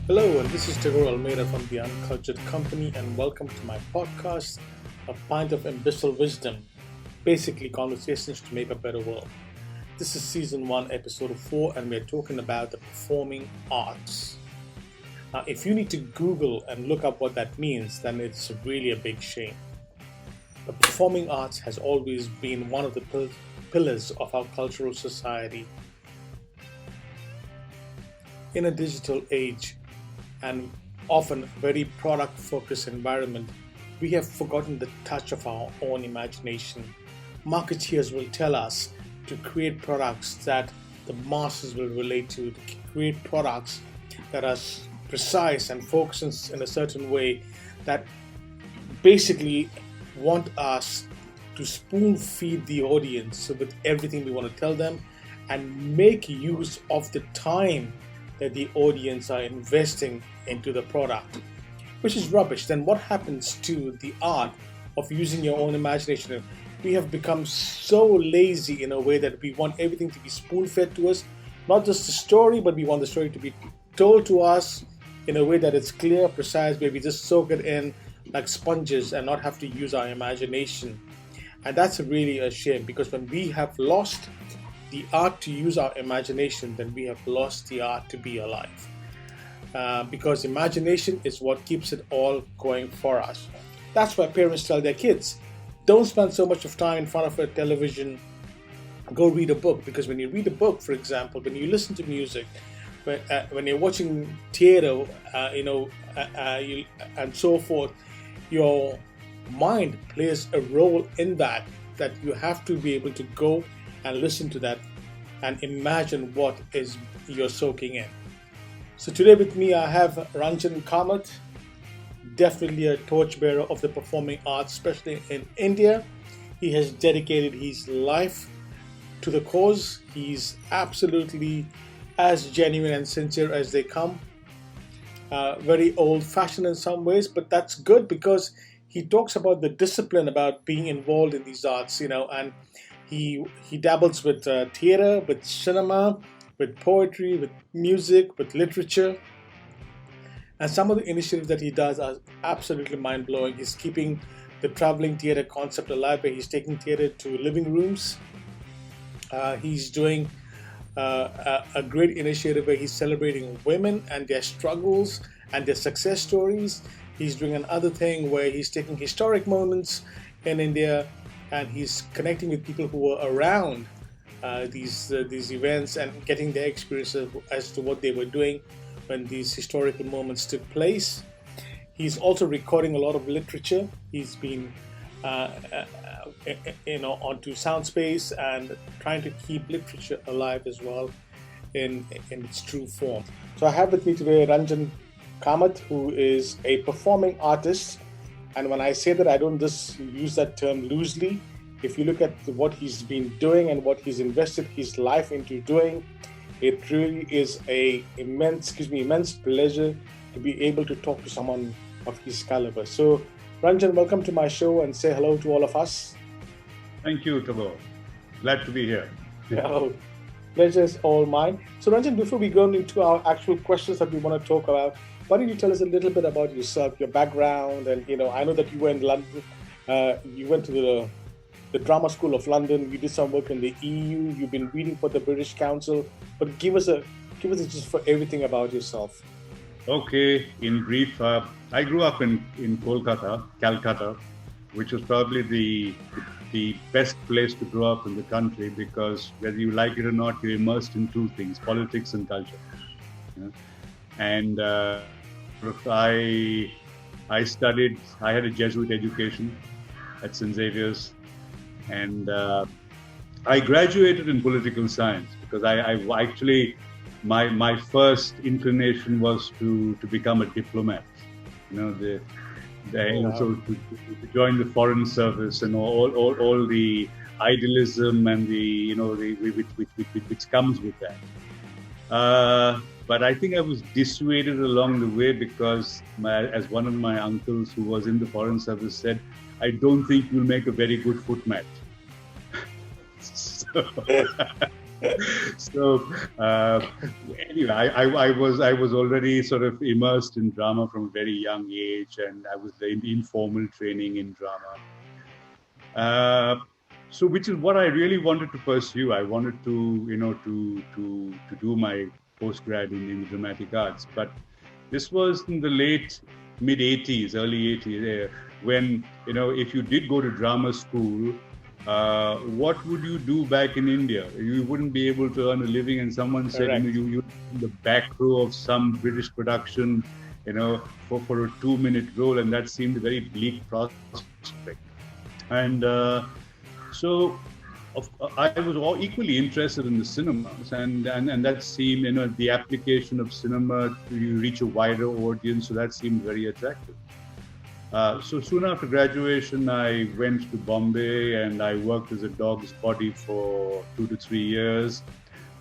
Hello, and this is Tagore Almeida from the Uncultured Company, and welcome to my podcast, A Pint of Imbecile Wisdom, basically conversations to make a better world. This is season 1, episode 4, and we're talking about the performing arts. Now, if you need to Google and look up what that means, then it's really a big shame. The performing arts has always been one of the pillars of our cultural society. In a digital age and often very product focused environment, we have forgotten the touch of our own imagination. Marketeers will tell us to create products that the masses will relate to create products that are precise and focused in a certain way that basically want us to spoon feed the audience with everything we want to tell them and make use of the time that the audience are investing into the product, which is rubbish. Then what happens to the art of using your own imagination? We have become so lazy in a way that we want everything to be spoon-fed to us, not just the story, but we want the story to be told to us in a way that it's clear, precise, where we just soak it in like sponges and not have to use our imagination. And that's really a shame, because when we have lost the art to use our imagination, then we have lost the art to be alive. Because imagination is what keeps it all going for us. That's why parents tell their kids, don't spend so much of time in front of a television, go read a book. Because when you read a book, for example, when you listen to music, when you're watching theater, and so forth, your mind plays a role in that you have to be able to go and listen to that and imagine what is you're soaking in. So today with me I have Ranjan Kamath, definitely a torchbearer of the performing arts, especially in India. He has dedicated his life to the cause. He's absolutely as genuine and sincere as they come. Very old-fashioned in some ways, but that's good because he talks about the discipline about being involved in these arts, and he dabbles with theater, with cinema, with poetry, with music, with literature. And some of the initiatives that he does are absolutely mind-blowing. He's keeping the traveling theater concept alive, where he's taking theater to living rooms. He's doing a great initiative where he's celebrating women and their struggles and their success stories. He's doing another thing where he's taking historic moments in India and he's connecting with people who were around these events and getting their experiences as to what they were doing when these historical moments took place. He's also recording a lot of literature. He's been onto Soundspace and trying to keep literature alive as well in its true form. So I have with me today Ranjan Kamath, who is a performing artist. And when I say that, I don't just use that term loosely. If you look at what he's been doing and what he's invested his life into doing, it really is a immense pleasure to be able to talk to someone of his caliber. So Ranjan, welcome to my show and say hello to all of us. Thank you, Tagore. Glad to be here. Yeah, pleasure is all mine. So Ranjan, before we go into our actual questions that we want to talk about, why don't you tell us a little bit about yourself, your background, and I know that you were in London. You went to the Drama School of London. You did some work in the EU. You've been reading for the British Council. But give us a just for everything about yourself. Okay, in brief, I grew up in Calcutta, which was probably the best place to grow up in the country, because whether you like it or not, you're immersed in two things: politics and culture. And I studied. I had a Jesuit education at St. Xavier's, and I graduated in political science because I actually my first inclination was to become a diplomat. So to join the foreign service and all the idealism and which comes with that. But I think I was dissuaded along the way because, as one of my uncles who was in the foreign service said, I don't think you'll make a very good footmat. So anyway, I was already sort of immersed in drama from a very young age, and I was in informal training in drama. So which is what I really wanted to pursue. I wanted to, to do my postgrad in the dramatic arts. But this was in the late mid 80s, early 80s, when, if you did go to drama school, what would you do back in India? You wouldn't be able to earn a living, and someone said, Correct. you in the back row of some British production, for a 2-minute role, and that seemed a very bleak prospect. And so I was all equally interested in the cinemas, and that seemed, the application of cinema to reach a wider audience, so that seemed very attractive. So soon after graduation, I went to Bombay and I worked as a dog's body for 2 to 3 years.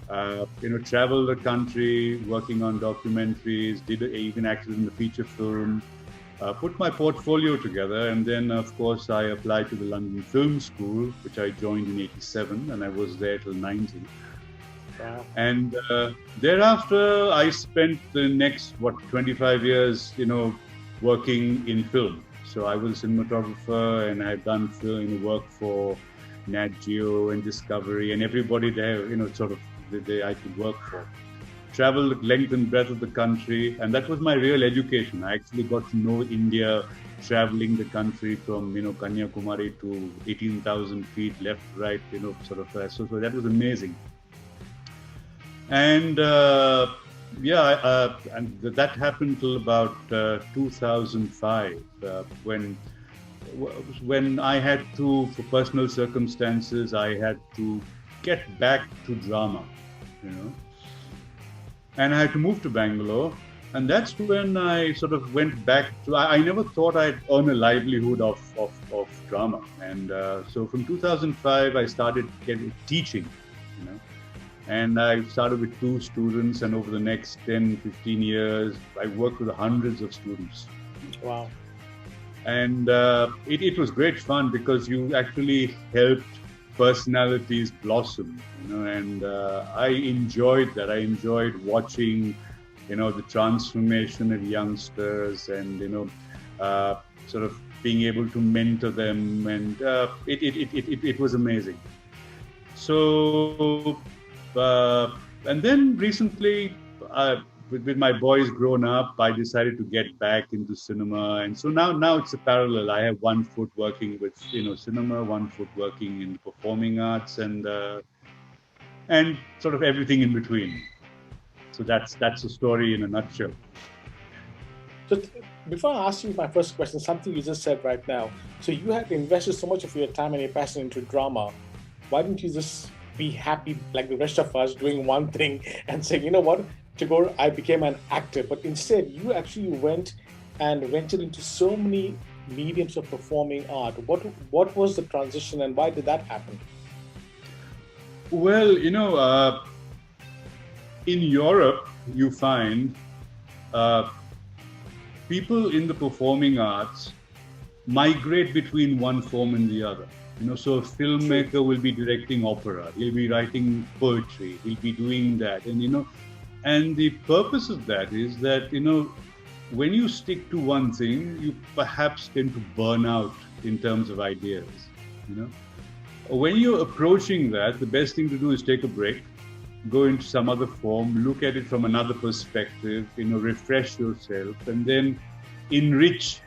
Traveled the country, working on documentaries, even acted in the feature film. Put my portfolio together, and then, of course, I applied to the London Film School, which I joined in '87, and I was there till '90. Wow. And thereafter, I spent the next 25 years, working in film. So I was a cinematographer, and I've done film work for Nat Geo and Discovery, and everybody there, sort of I could work for. Traveled the length and breadth of the country, and that was my real education. I actually got to know India, traveling the country from Kanyakumari to 18,000 feet left, right, so that was amazing. And and that happened till about 2005, when I had to, for personal circumstances, I had to get back to drama, and I had to move to Bangalore. And that's when I sort of went back to, I never thought I'd earn a livelihood of drama. And so from 2005, I started teaching, and I started with 2 students, and over the next 10, 15 years, I worked with hundreds of students. Wow. And it was great fun, because you actually helped personalities blossom, and I enjoyed that. I enjoyed watching, the transformation of youngsters, and sort of being able to mentor them, and it was amazing. So, and then recently, with my boys grown up, I decided to get back into cinema, and so now it's a parallel. I have one foot working with cinema, one foot working in the performing arts, and sort of everything in between. So that's the story in a nutshell. So before I ask you my first question, something you just said right now. So you had invested so much of your time and your passion into drama. Why didn't you just be happy like the rest of us, doing one thing and saying, you know what, Tagore, I became an actor? But instead, you actually went and ventured into so many mediums of performing art. What was the transition, and why did that happen? Well, in Europe, you find people in the performing arts migrate between one form and the other. So a filmmaker will be directing opera, he'll be writing poetry, he'll be doing that. And the purpose of that is that, when you stick to one thing, you perhaps tend to burn out in terms of ideas. When you're approaching that, the best thing to do is take a break, go into some other form, look at it from another perspective, refresh yourself, and then enrich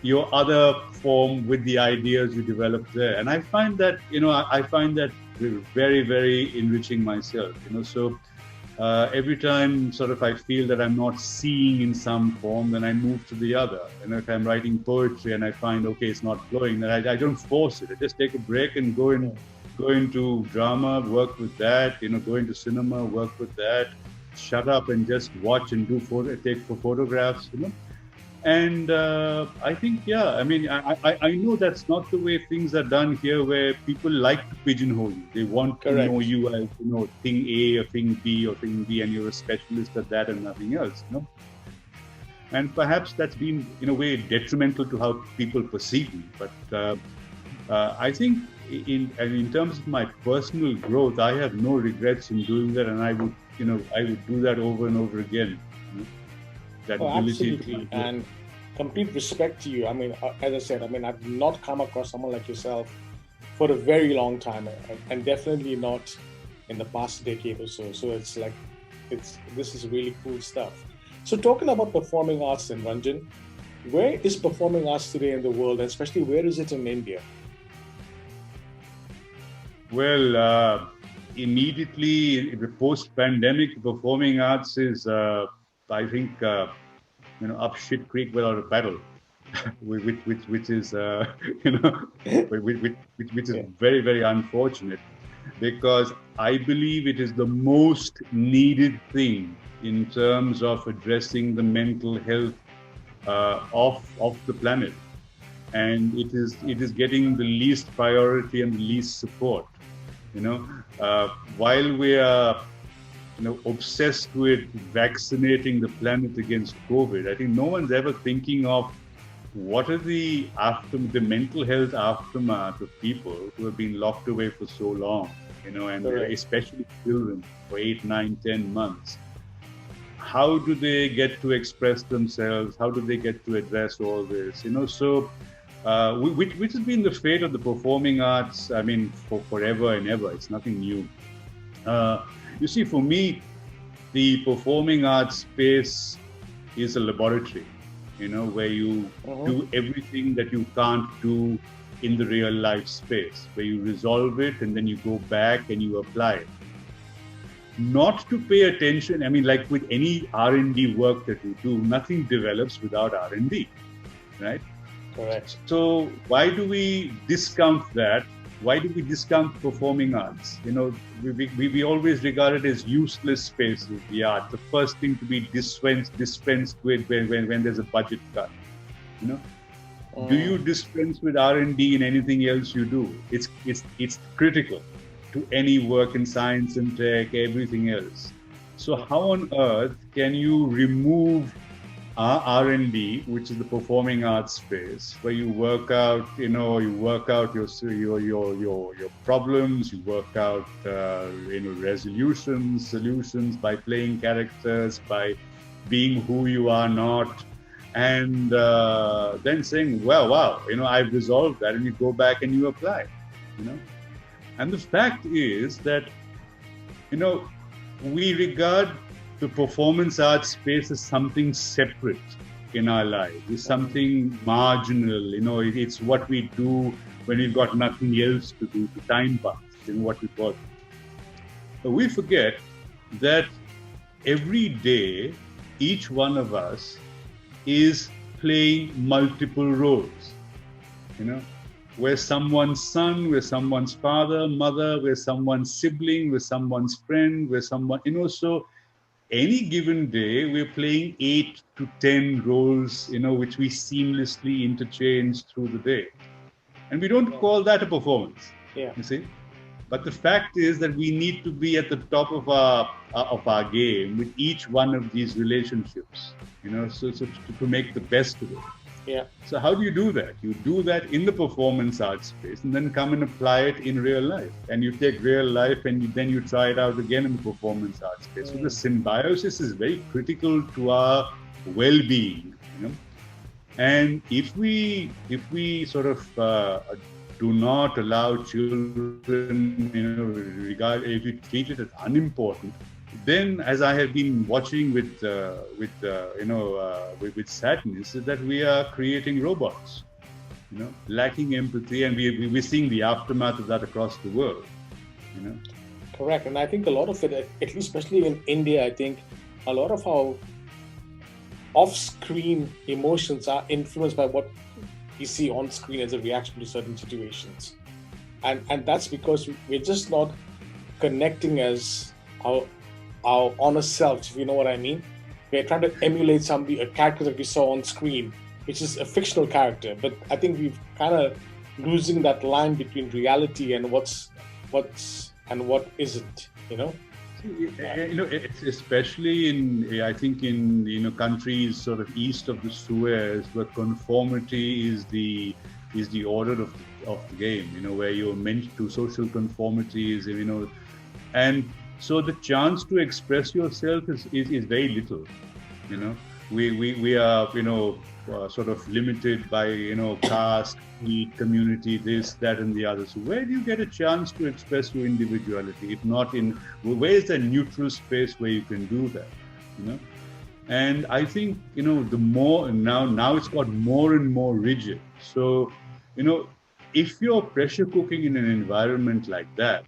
your other form with the ideas you develop there. And I find that, I find that very, very enriching myself, So every time sort of I feel that I'm not seeing in some form, then I move to the other. And if I'm writing poetry and I find, okay, it's not flowing, then I don't force it. I just take a break and go into drama, work with that, go into cinema, work with that, shut up and just watch and take photographs, And I think, I know that's not the way things are done here, where people like to pigeonhole you. They want to know you as, thing A or thing B or thing B, and you're a specialist at that and nothing else, And perhaps that's been, in a way, detrimental to how people perceive me. But I think, in terms of my personal growth, I have no regrets in doing that, and I would do that over and over again. That ability absolutely. And complete respect to you. I mean, as I said, I mean, I've not come across someone like yourself for a very long time, and definitely not in the past decade or so. So it's like, this is really cool stuff. So talking about performing arts in Ranjan, where is performing arts today in the world, and especially where is it in India? Well, immediately post-pandemic, performing arts is, I think, up shit creek without a paddle, which is, which is very, very unfortunate, because I believe it is the most needed thing in terms of addressing the mental health of the planet, and it is getting the least priority and the least support. While we are obsessed with vaccinating the planet against COVID, I think no one's ever thinking of what are the mental health aftermath of people who have been locked away for so long, and especially children for 8, 9, 10 months. How do they get to express themselves? How do they get to address all this? So which has been the fate of the performing arts, I mean, for forever and ever. It's nothing new. You see, for me, the performing arts space is a laboratory, where you do everything that you can't do in the real life space, where you resolve it and then you go back and you apply it. Not to pay attention, I mean, like with any R&D work that you do, nothing develops without R&D, right? Correct. So why do we discount that? Why do we discount performing arts? We always regard it as useless spaces, the art, the first thing to be dispensed with when there's a budget cut. Do you dispense with R&D in anything else you do? It's critical to any work in science and tech, everything else. So how on earth can you remove R&D, which is the performing arts space, where you work out, your problems, you work out, resolutions, solutions by playing characters, by being who you are not, and then saying, wow, I've resolved that, and you go back and you apply, And the fact is that, we regard the performance arts space is something separate in our lives. It's something marginal. It's what we do when we've got nothing else to do, to time pass, what we call it. But we forget that every day, each one of us is playing multiple roles. We're someone's son, we're someone's father, mother, we're someone's sibling, we're someone's friend, we're someone, so any given day, we're playing 8 to 10 roles, which we seamlessly interchange through the day. And we don't call that a performance, you see. But the fact is that we need to be at the top of our game with each one of these relationships, so to make the best of it. Yeah. So how do you do that? You do that in the performance arts space and then come and apply it in real life. And you take real life and then you try it out again in the performance arts space. So the symbiosis is very critical to our well-being. And if we sort of do not allow children, if you treat it as unimportant, then, as I have been watching with sadness, is that we are creating robots, lacking empathy, and we're seeing the aftermath of that across the world, Correct, and I think a lot of it, at least especially in India, I think a lot of our off-screen emotions are influenced by what we see on screen as a reaction to certain situations, and that's because we're just not connecting as our honest selves, if you know what I mean. We're trying to emulate a character that we saw on screen, which is a fictional character. But I think we've kind of losing that line between reality and what's and what isn't, It's especially in countries sort of east of the Suez, where conformity is the is the order of the game, where you're meant to social conformities, and so the chance to express yourself is very little. We are sort of limited by caste, creed, community, this, that, and the other. So where do you get a chance to express your individuality? If not where is the neutral space where you can do that? And I think the more now it's got more and more rigid. So if you're pressure cooking in an environment like that,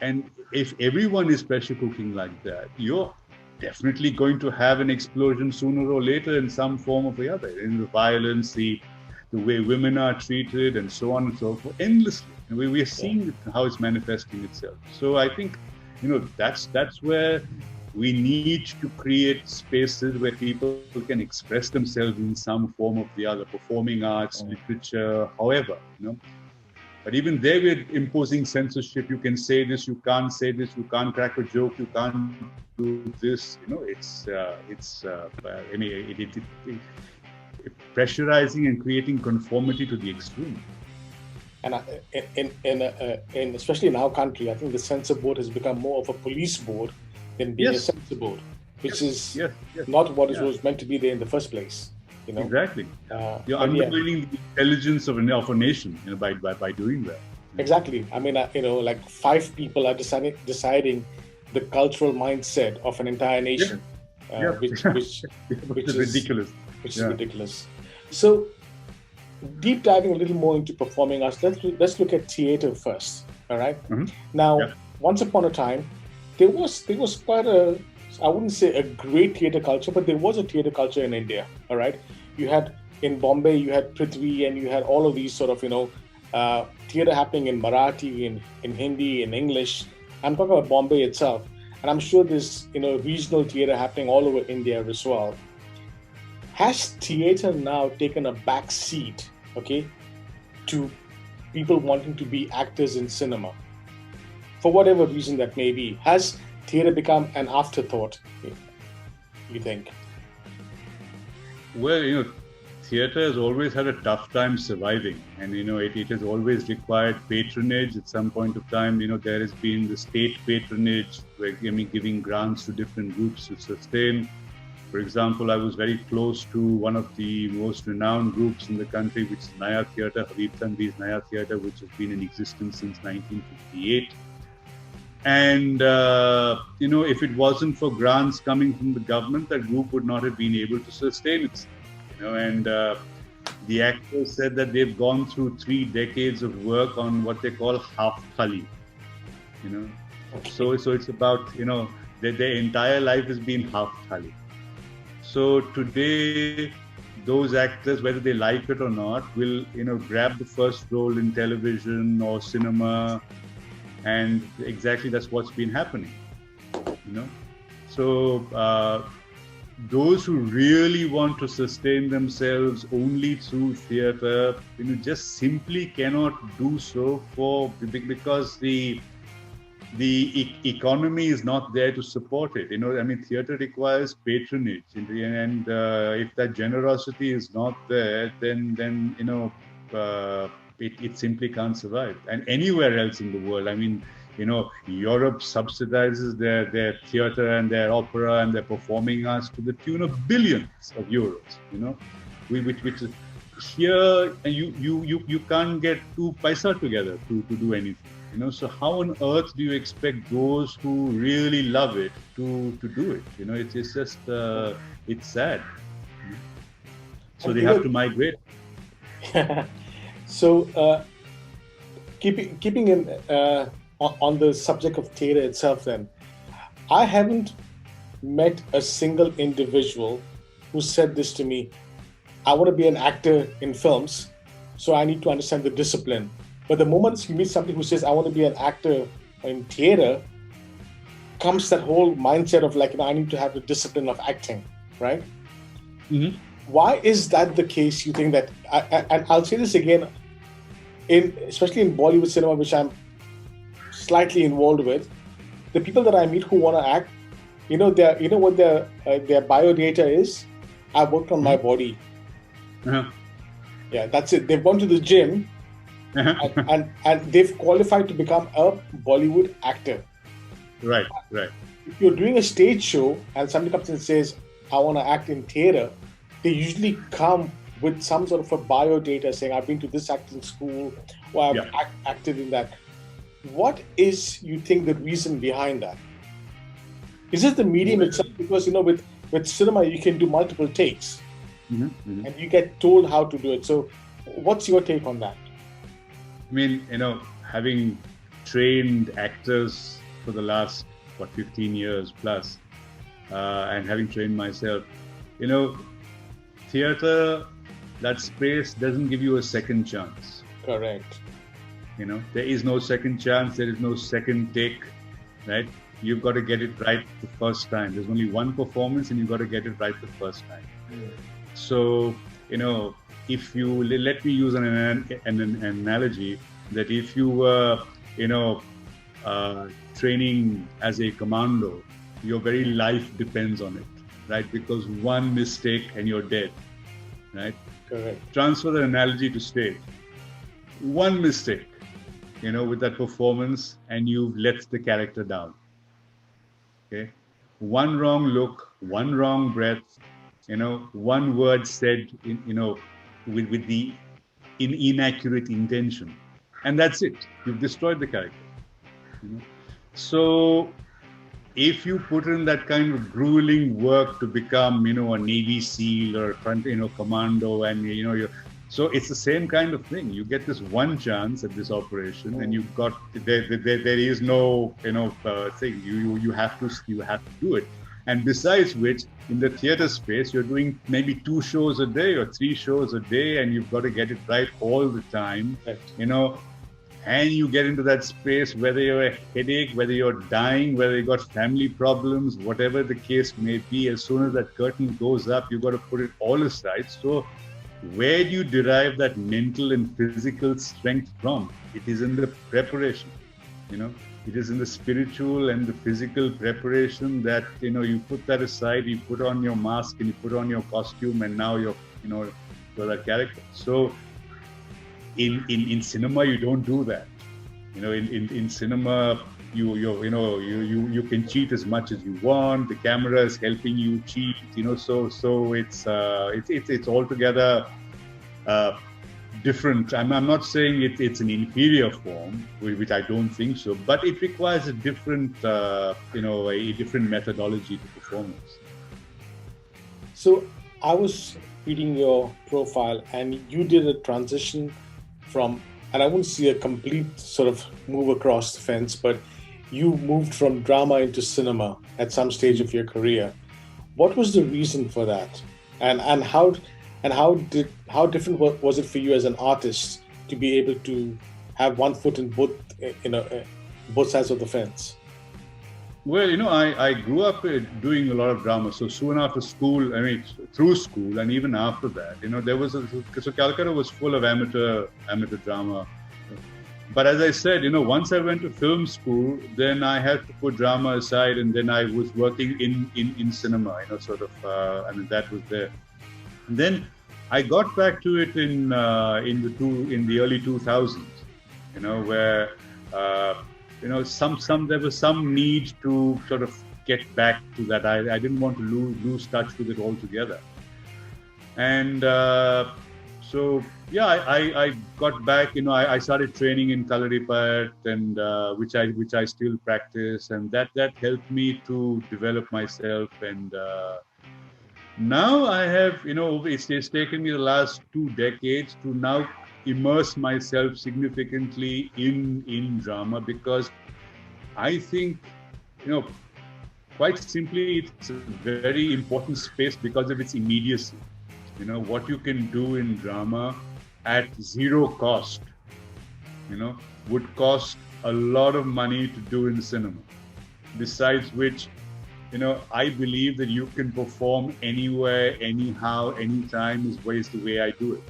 and if everyone is pressure cooking like that, you're definitely going to have an explosion sooner or later in some form or the other, in the violence, the way women are treated, and so on and so forth, endlessly. And we are seeing how it's manifesting itself. So I think, that's where we need to create spaces where people can express themselves in some form or the other, performing arts, literature, however, But even there, we're imposing censorship. You can say this, you can't say this, you can't crack a joke, you can't do this. It's pressurizing and creating conformity to the extreme. And in especially in our country, I think the censor board has become more of a police board than being a censor board, which is not what it was meant to be there in the first place. Exactly. You're undermining the intelligence of a nation, by doing that. Exactly. I mean, like 5 people are deciding the cultural mindset of an entire nation, which is ridiculous. Which is ridiculous. So, deep diving a little more into performing arts, let's look at theater first. All right. Mm-hmm. Now, once upon a time, there was quite a, I wouldn't say a great theater culture, but there was a theater culture in India. All right. You had in Bombay, you had Prithvi, and you had all of these sort of, theater happening in Marathi, in Hindi, in English. I'm talking about Bombay itself. And I'm sure there's, regional theater happening all over India as well. Has theater now taken a back seat, to people wanting to be actors in cinema? For whatever reason that may be. Has theater become an afterthought, you think? Well, theatre has always had a tough time surviving, and it has always required patronage. At some point of time, there has been the state patronage, where giving grants to different groups to sustain. For example, I was very close to one of the most renowned groups in the country, which is Naya Theatre, Habib Tanvir's Naya Theatre, which has been in existence since 1958. And, if it wasn't for grants coming from the government, that group would not have been able to sustain itself. And the actors said that they've gone through 3 decades of work on what they call half thali. So it's about, their entire life has been half thali. So today, those actors, whether they like it or not, will, grab the first role in television or cinema. And exactly that's what's been happening, So those who really want to sustain themselves only through theatre, just simply cannot do so because the economy is not there to support it. Theatre requires patronage, and if that generosity is not there, then it simply can't survive. And anywhere else in the world, Europe subsidizes their theatre and their opera and their performing arts to the tune of billions of euros. Which is here, and you can't get 2 paisa together to do anything. So how on earth do you expect those who really love it to do it? It's just it's sad. So they have to migrate. So, keeping in on the subject of theatre itself, then, I haven't met a single individual who said this to me: I want to be an actor in films, so I need to understand the discipline. But the moment you meet somebody who says, I want to be an actor in theatre, comes that whole mindset of I need to have the discipline of acting, right? Mm-hmm. Why is that the case, you think that, and I'll say this again, especially in Bollywood cinema, which I'm slightly involved with, the people that I meet who want to act, what their biodata is? I worked on my body. Uh-huh. Yeah, that's it. They've gone to the gym and they've qualified to become a Bollywood actor. Right, right. If you're doing a stage show and somebody comes and says, I want to act in theater, they usually come with some sort of a bio data saying, I've been to this acting school or I've Yeah. acted in that. What is, you think, the reason behind that? Is it the medium itself? Because, with cinema, you can do multiple takes and you get told how to do it. So, what's your take on that? I mean, having trained actors for the last, 15 years plus, and having trained myself, theater, that space doesn't give you a second chance. Correct. There is no second chance. There is no second take, right? You've got to get it right the first time. There's only one performance and you've got to get it right the first time. So, if you, let me use an analogy that if you were, training as a commando, your very life depends on it, right? Because one mistake and you're dead, right? Correct. Transfer the analogy to stage. One mistake, with that performance and you've let the character down. Okay? One wrong look, one wrong breath, one word said, with the inaccurate intention. And that's it. You've destroyed the character. So if you put in that kind of grueling work to become, a Navy SEAL or commando, and so it's the same kind of thing. You get this one chance at this operation, and you've got there is no thing. You have to do it. And besides which, in the theater space, you're doing maybe 2 shows a day or 3 shows a day, and you've got to get it right all the time. Right. And you get into that space, whether you're a headache, whether you're dying, whether you got family problems, whatever the case may be, as soon as that curtain goes up, you've got to put it all aside. So where do you derive that mental and physical strength from? It is in the preparation, it is in the spiritual and the physical preparation that, you put that aside, you put on your mask and you put on your costume, and now you're that character. So in cinema, you don't do that. In cinema, you can cheat as much as you want. The camera is helping you cheat. So it's altogether different. I'm not saying it's an inferior form, which I don't think so, but it requires a different a different methodology to performance. So I was reading your profile, and you did a transition from, and I wouldn't see a complete sort of move across the fence, but you moved from drama into cinema at some stage of your career. What was the reason for that? And how different was it for you as an artist to be able to have one foot in both sides of the fence? Well, I grew up doing a lot of drama. So soon after school, through school and even after that, there was so Calcutta was full of amateur drama. But as I said, once I went to film school, then I had to put drama aside, and then I was working in cinema, that was there. And then I got back to it in the early 2000s, where there was some need to sort of get back to that. I didn't want to lose touch with it altogether. And so yeah, I got back. I started training in Kalaripat, and which I still practice, and that helped me to develop myself. And now I have, it's taken me the last 2 decades to now immerse myself significantly in drama, because I think, quite simply, it's a very important space because of its immediacy. What you can do in drama at 0 cost, would cost a lot of money to do in cinema. Besides which, I believe that you can perform anywhere, anyhow, anytime is the way I do it.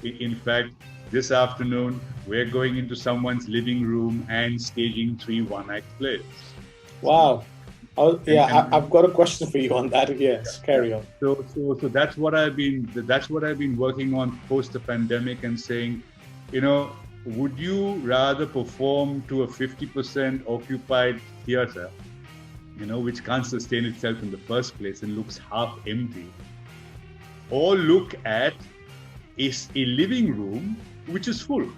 In fact, this afternoon, we're going into someone's living room and staging 3 one-act plays. Wow. Oh, And, yeah, and I've got a question for you on that. Yes, yeah. carry on. So that's what I've been working on post the pandemic and saying, you know, would you rather perform to a 50% occupied theater, which can't sustain itself in the first place and looks half empty, or look at is a living room which is full,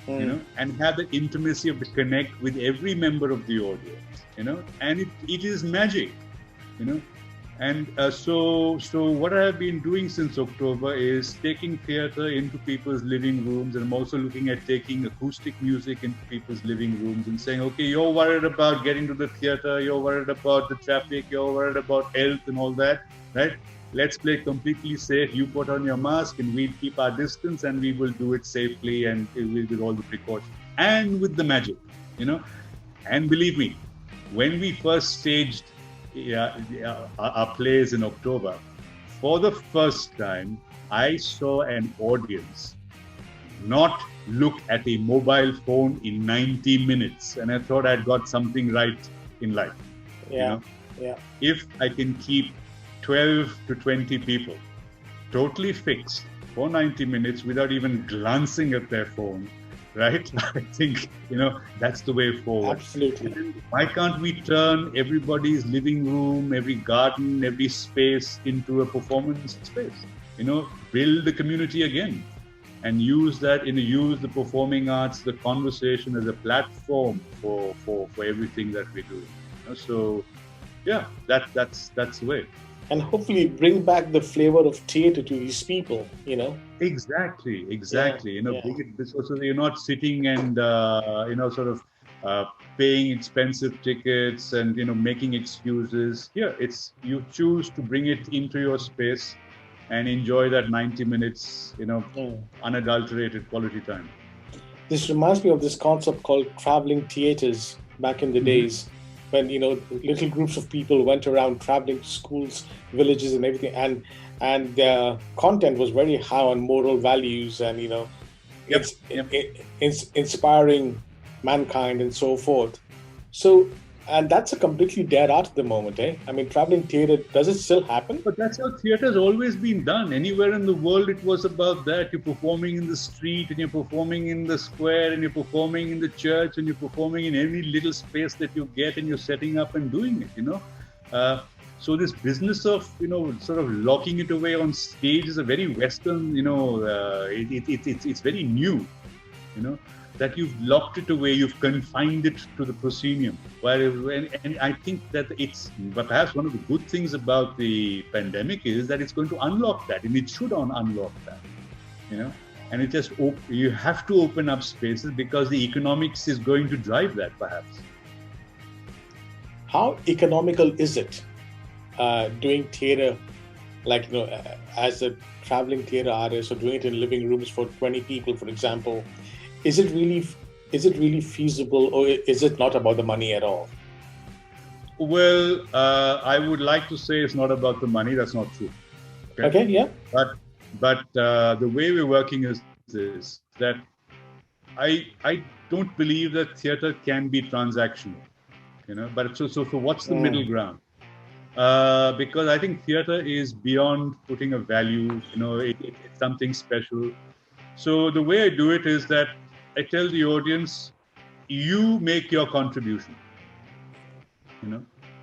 and have the intimacy of the connect with every member of the audience, and it is magic, you know. And so what I have been doing since October is taking theater into people's living rooms, and I'm also looking at taking acoustic music into people's living rooms and saying, okay, you're worried about getting to the theater, you're worried about the traffic, you're worried about health and all that, right? Let's play completely safe. You put on your mask and we'll keep our distance, and we will do it safely and with all the precautions and with the magic, And believe me, when we first staged our plays in October, for the first time, I saw an audience not look at a mobile phone in 90 minutes. And I thought I'd got something right in life. Yeah. If I can keep 12 to 20 people totally fixed for 90 minutes without even glancing at their phone, right? I think, that's the way forward. Absolutely. Why can't we turn everybody's living room, every garden, every space into a performance space? Build the community again and use the performing arts, the conversation as a platform for everything that we do. So, yeah, that's the way. And hopefully bring back the flavor of theater to these people, Exactly. Yeah. Bring it, so you're not sitting and paying expensive tickets and making excuses. Here, it's you choose to bring it into your space and enjoy that 90 minutes, unadulterated quality time. This reminds me of this concept called traveling theaters back in the days, when little groups of people went around traveling to schools, villages, and everything, and their content was very high on moral values and inspiring mankind and so forth. So, and that's a completely dead art at the moment, eh? I mean, traveling theater, does it still happen? But that's how theater has always been done. Anywhere in the world, it was about that. You're performing in the street, and you're performing in the square, and you're performing in the church, and you're performing in any little space that you get, and you're setting up and doing it, So this business of, sort of locking it away on stage is a very Western, it's very new, that you've locked it away, you've confined it to the proscenium. And I think that but perhaps one of the good things about the pandemic is that it's going to unlock that, and it should unlock that, and it just, you have to open up spaces because the economics is going to drive that, perhaps. How economical is it doing theater, like, as a traveling theater artist, or doing it in living rooms for 20 people, for example? Is it really feasible, or is it not about the money at all? Well, I would like to say it's not about the money. That's not true. Okay, yeah. But the way we're working is this, that I don't believe that theater can be transactional, But so what's the middle ground? Because I think theater is beyond putting a value. It's something special. So the way I do it is that I tell the audience, you make your contribution,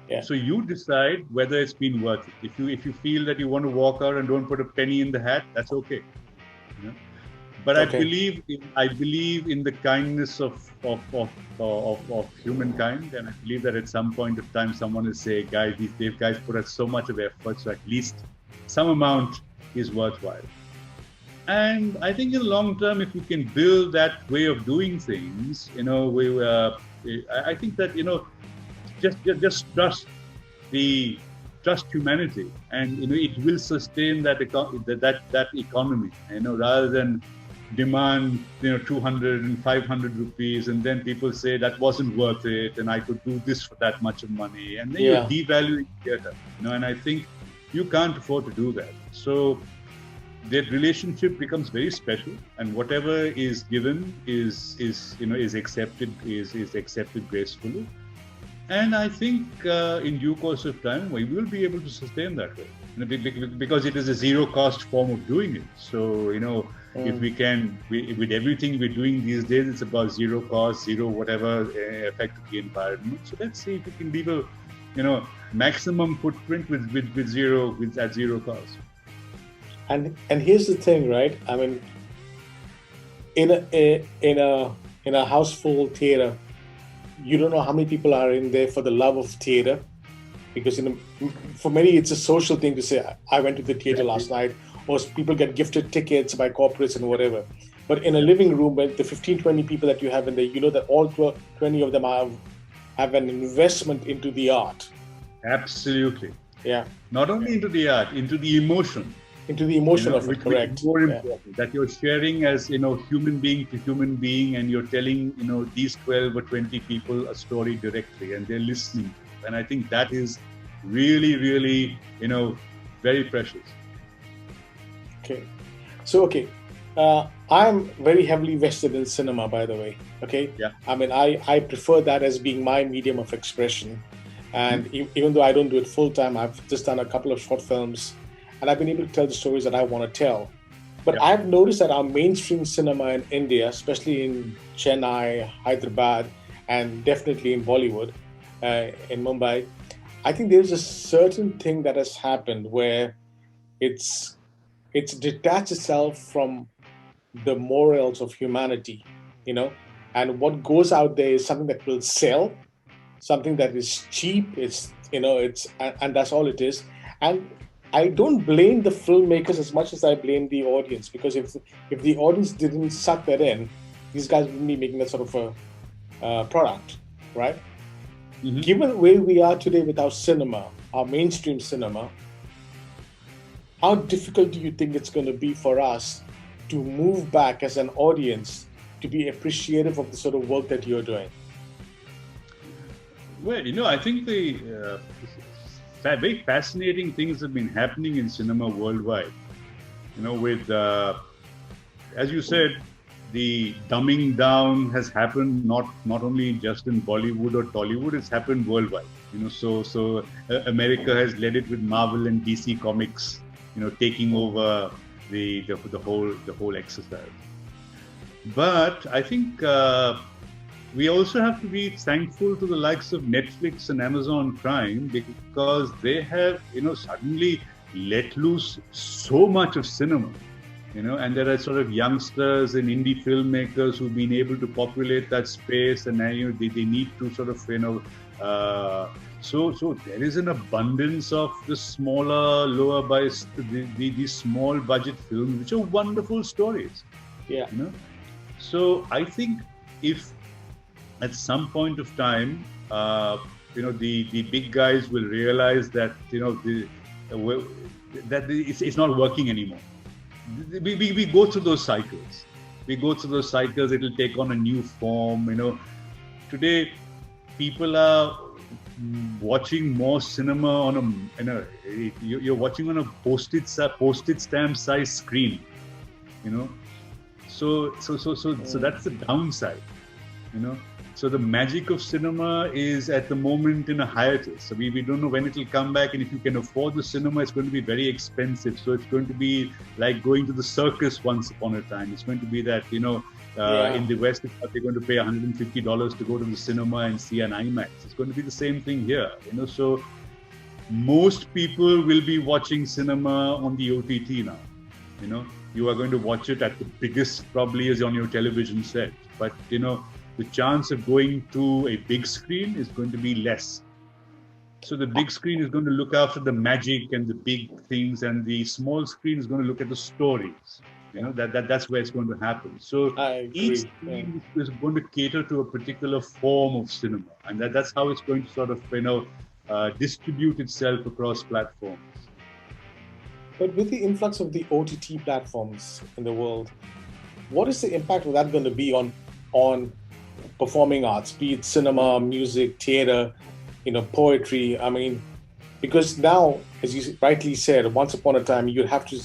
Yeah. So you decide whether it's been worth it. If you feel that you want to walk out and don't put a penny in the hat, that's okay. But okay. I believe in the kindness of humankind, and I believe that at some point of time someone will say, guys, these guys put us so much of effort, so at least some amount is worthwhile. And I think in the long term, if you can build that way of doing things, I think that just trust humanity, and it will sustain that economy. Rather than demand 200 and 500 rupees, and then people say that wasn't worth it, and I could do this for that much of money, and then you're devaluing theater. And I think you can't afford to do that. So that relationship becomes very special, and whatever is given is accepted gracefully. And I think in due course of time, we will be able to sustain that way. Because it is a zero cost form of doing it. So, if we can, with everything we're doing these days, it's about zero cost, zero whatever effect to the environment. So let's see if we can leave a, maximum footprint at zero cost. And here's the thing, right? I mean, in a house full theater, you don't know how many people are in there for the love of theater, because for many it's a social thing to say, I went to the theater last night, or people get gifted tickets by corporates and whatever. But in a living room, with the 15-20 people that you have in there, you know that all 20 of them have an investment into the art. Absolutely. Yeah. Not only into the art, into the emotion. Into the emotion of it, correct. Which is more important, that you're sharing as, human being to human being, and you're telling, these 12 or 20 people a story directly, and they're listening. And I think that is really, really, very precious. Okay. So, I'm very heavily vested in cinema, by the way. Okay. Yeah. I mean, I prefer that as being my medium of expression. And even though I don't do it full time, I've just done a couple of short films, and I've been able to tell the stories that I want to tell. But I've noticed that our mainstream cinema in India, especially in Chennai, Hyderabad, and definitely in Bollywood, in Mumbai, I think there's a certain thing that has happened where it's detached itself from the morals of humanity, and what goes out there is something that will sell, something that is cheap. And that's all it is. And I don't blame the filmmakers as much as I blame the audience, because if the audience didn't suck that in, these guys wouldn't be making that sort of a product, right? Mm-hmm. Given where we are today with our cinema, our mainstream cinema, how difficult do you think it's going to be for us to move back as an audience to be appreciative of the sort of work that you're doing? Well, I think the very fascinating things have been happening in cinema worldwide. With, as you said, the dumbing down has happened not only just in Bollywood or Tollywood, it's happened worldwide. So America has led it with Marvel and DC Comics, taking over the whole exercise. But I think we also have to be thankful to the likes of Netflix and Amazon Prime, because they have, suddenly let loose so much of cinema, and there are sort of youngsters and indie filmmakers who've been able to populate that space, and now, they need to sort of, so there is an abundance of the smaller, lower budget, the small budget films, which are wonderful stories. Yeah. So I think if at some point of time, the big guys will realize that, it's not working anymore. We go through those cycles. It'll take on a new form. Today, people are watching more cinema you're watching on a postage stamp size screen. So that's the downside. So the magic of cinema is at the moment in a hiatus. So we don't know when it will come back, and if you can afford the cinema, it's going to be very expensive. So it's going to be like going to the circus once upon a time. It's going to be that, in the West, they're going to pay $150 to go to the cinema and see an IMAX. It's going to be the same thing here. So most people will be watching cinema on the OTT now. You are going to watch it at the biggest probably is on your television set. But, the chance of going to a big screen is going to be less. So the big screen is going to look after the magic and the big things, and the small screen is going to look at the stories. That's where it's going to happen. So each screen is going to cater to a particular form of cinema, and that's how it's going to sort of distribute itself across platforms. But with the influx of the OTT platforms in the world, what is the impact of that going to be on performing arts, be it cinema, music, theater, poetry? I mean, because now, as you rightly said, once upon a time, you'd have to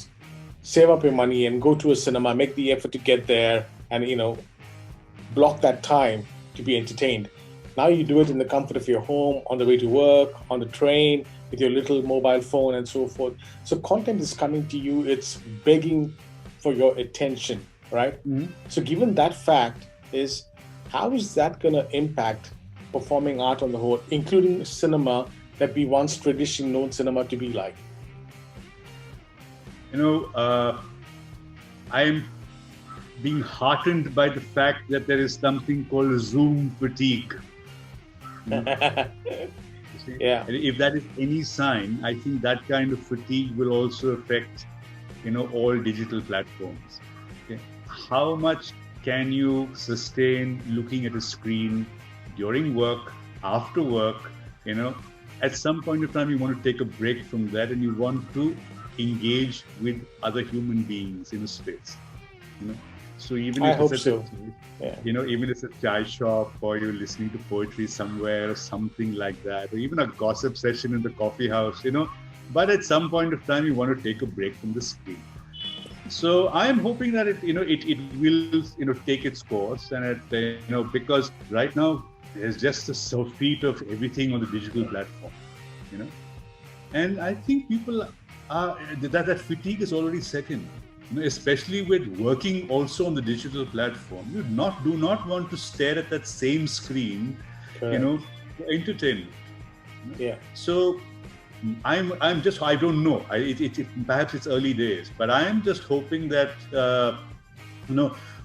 save up your money and go to a cinema, make the effort to get there, and block that time to be entertained. Now you do it in the comfort of your home, on the way to work, on the train, with your little mobile phone and so forth. So content is coming to you, it's begging for your attention, right? Mhm. So given that fact is, how is that going to impact performing art on the whole, including cinema that we once traditionally known cinema to be like? You know, I'm being heartened by the fact that there is something called Zoom fatigue. You see? Yeah. And if that is any sign, I think that kind of fatigue will also affect, all digital platforms. Okay? How much can you sustain looking at a screen during work, after work? At some point of time, you want to take a break from that, and you want to engage with other human beings in a space. So even I if hope it's at so. Yeah. even if it's a chai shop, or you're listening to poetry somewhere or something like that, or even a gossip session in the coffee house, but at some point of time you want to take a break from the screen. So I am hoping that it will take its course, and because right now there's just a surfeit of everything on the digital platform, and I think people are that fatigue is already set in. Especially with working also on the digital platform, you do not want to stare at that same screen, Correct. for entertainment. Yeah. So I'm just, I don't know. Perhaps it's early days, but I am just hoping that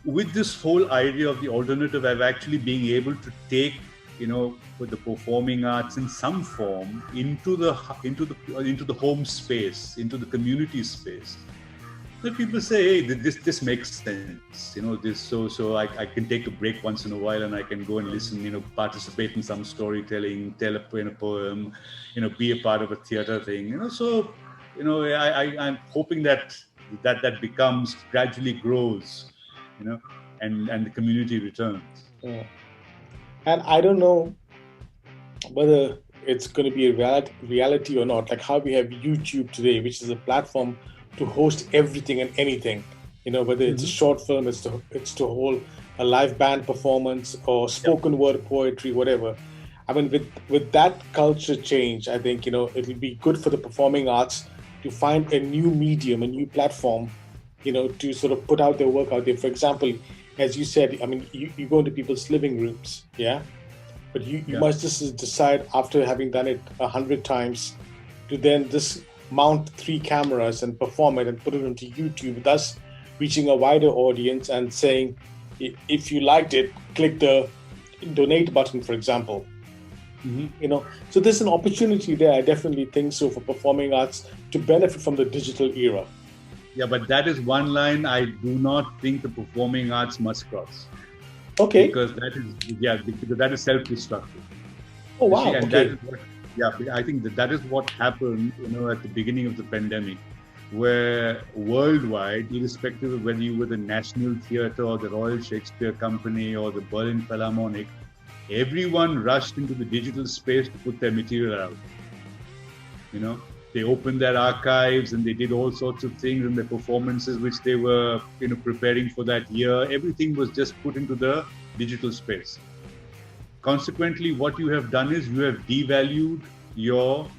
with this whole idea of the alternative, I've actually being able to take with the performing arts in some form into the home space, into the community space. That people say, hey, this makes sense, this so I can take a break once in a while, and I can go and listen, participate in some storytelling, tell a poem, be a part of a theater thing, so I'm hoping that becomes, gradually grows, and the community returns. Yeah. And I don't know whether it's going to be a reality or not. Like how we have YouTube today, which is a platform to host everything and anything. Whether it's a short film, it's to hold a live band performance or spoken word poetry, whatever. I mean, with that culture change, I think it'll be good for the performing arts to find a new medium, a new platform, to sort of put out their work out there. For example, as you said, I mean, you go into people's living rooms, yeah, but you must just decide, after having done it 100 times, to then just mount 3 cameras and perform it and put it onto YouTube, thus reaching a wider audience and saying, if you liked it, click the donate button, for example. So there's an opportunity there. I definitely think so, for performing arts to benefit from the digital era. Yeah, but that is one line I do not think the performing arts must cross. Okay. Because that is self-destructive. Oh wow. See, and okay. that is what, I think that is what happened, at the beginning of the pandemic, where worldwide, irrespective of whether you were the National Theatre or the Royal Shakespeare Company or the Berlin Philharmonic, everyone rushed into the digital space to put their material out. They opened their archives and they did all sorts of things in their performances, which they were, preparing for that year. Everything was just put into the digital space. Consequently, what you have done is you have devalued your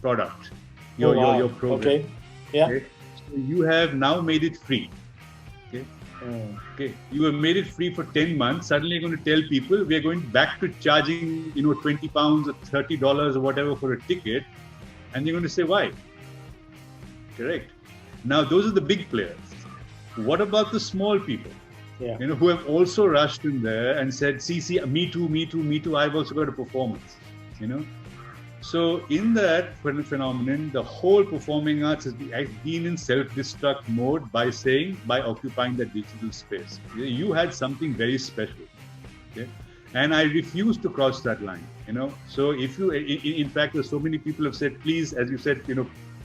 product, your program. Okay. Yeah. Okay? So you have now made it free. Okay. Okay. You have made it free for 10 months. Suddenly you're going to tell people we are going back to charging, £20 or $30 or whatever for a ticket. And you're going to say, why? Correct. Now, those are the big players. What about the small people? Yeah. Who have also rushed in there and said, see, me too, I've also got a performance, So in that phenomenon, the whole performing arts has been in self-destruct mode by occupying that digital space. You had something very special, okay? And I refuse to cross that line, So if you, in fact, there's so many people have said, please, as you said,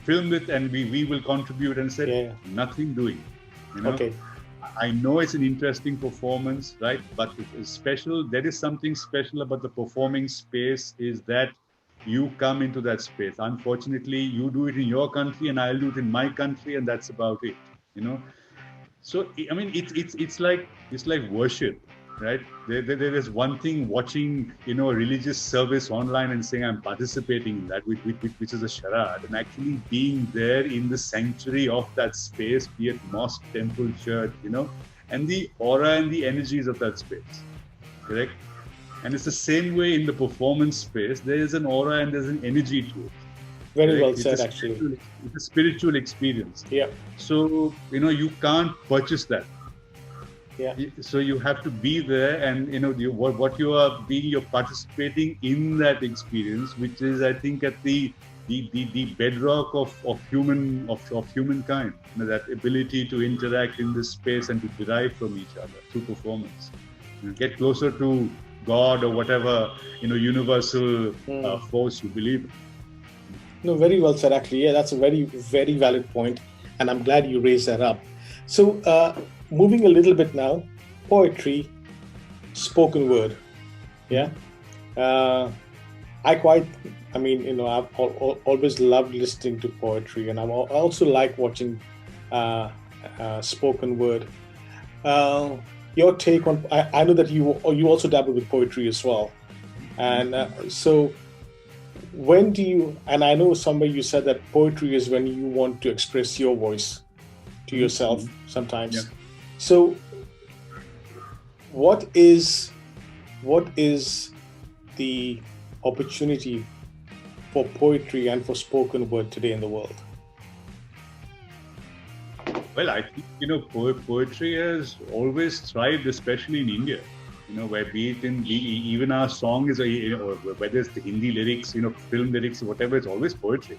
film it and we will contribute, and said, nothing doing, Okay. I know it's an interesting performance, right? But it's special. There is something special about the performing space, is that you come into that space. Unfortunately, you do it in your country and I'll do it in my country, and that's about it, So, I mean, it's like worship. right? There is one thing watching, a religious service online and saying I'm participating in that, which is a charade, and actually being there in the sanctuary of that space, be it mosque, temple, church, and the aura and the energies of that space, correct? And it's the same way in the performance space. There is an aura and there's an energy to it. Very well Correct? said, actually. It's a spiritual experience. Yeah. So, you can't purchase that. Yeah. So you have to be there, and what you are being, you're participating in that experience, which is, I think, at the bedrock of humankind. That ability to interact in this space and to derive from each other through performance. Get closer to God or whatever universal force you believe in. No, very well said, actually. Yeah, that's a very, very valid point, and I'm glad you raised that up. So, moving a little bit now, poetry, spoken word. Yeah. I've always loved listening to poetry, and I also like watching spoken word. Your take on, I know that you also dabble with poetry as well. And so when do you, and I know somewhere you said that poetry is when you want to express your voice to yourself sometimes. Yeah. So what is the opportunity for poetry and for spoken word today in the world? Well, I think, poetry has always thrived, especially in India. Where be it in even our song is, or whether it's the Hindi lyrics, film lyrics, whatever, it's always poetry.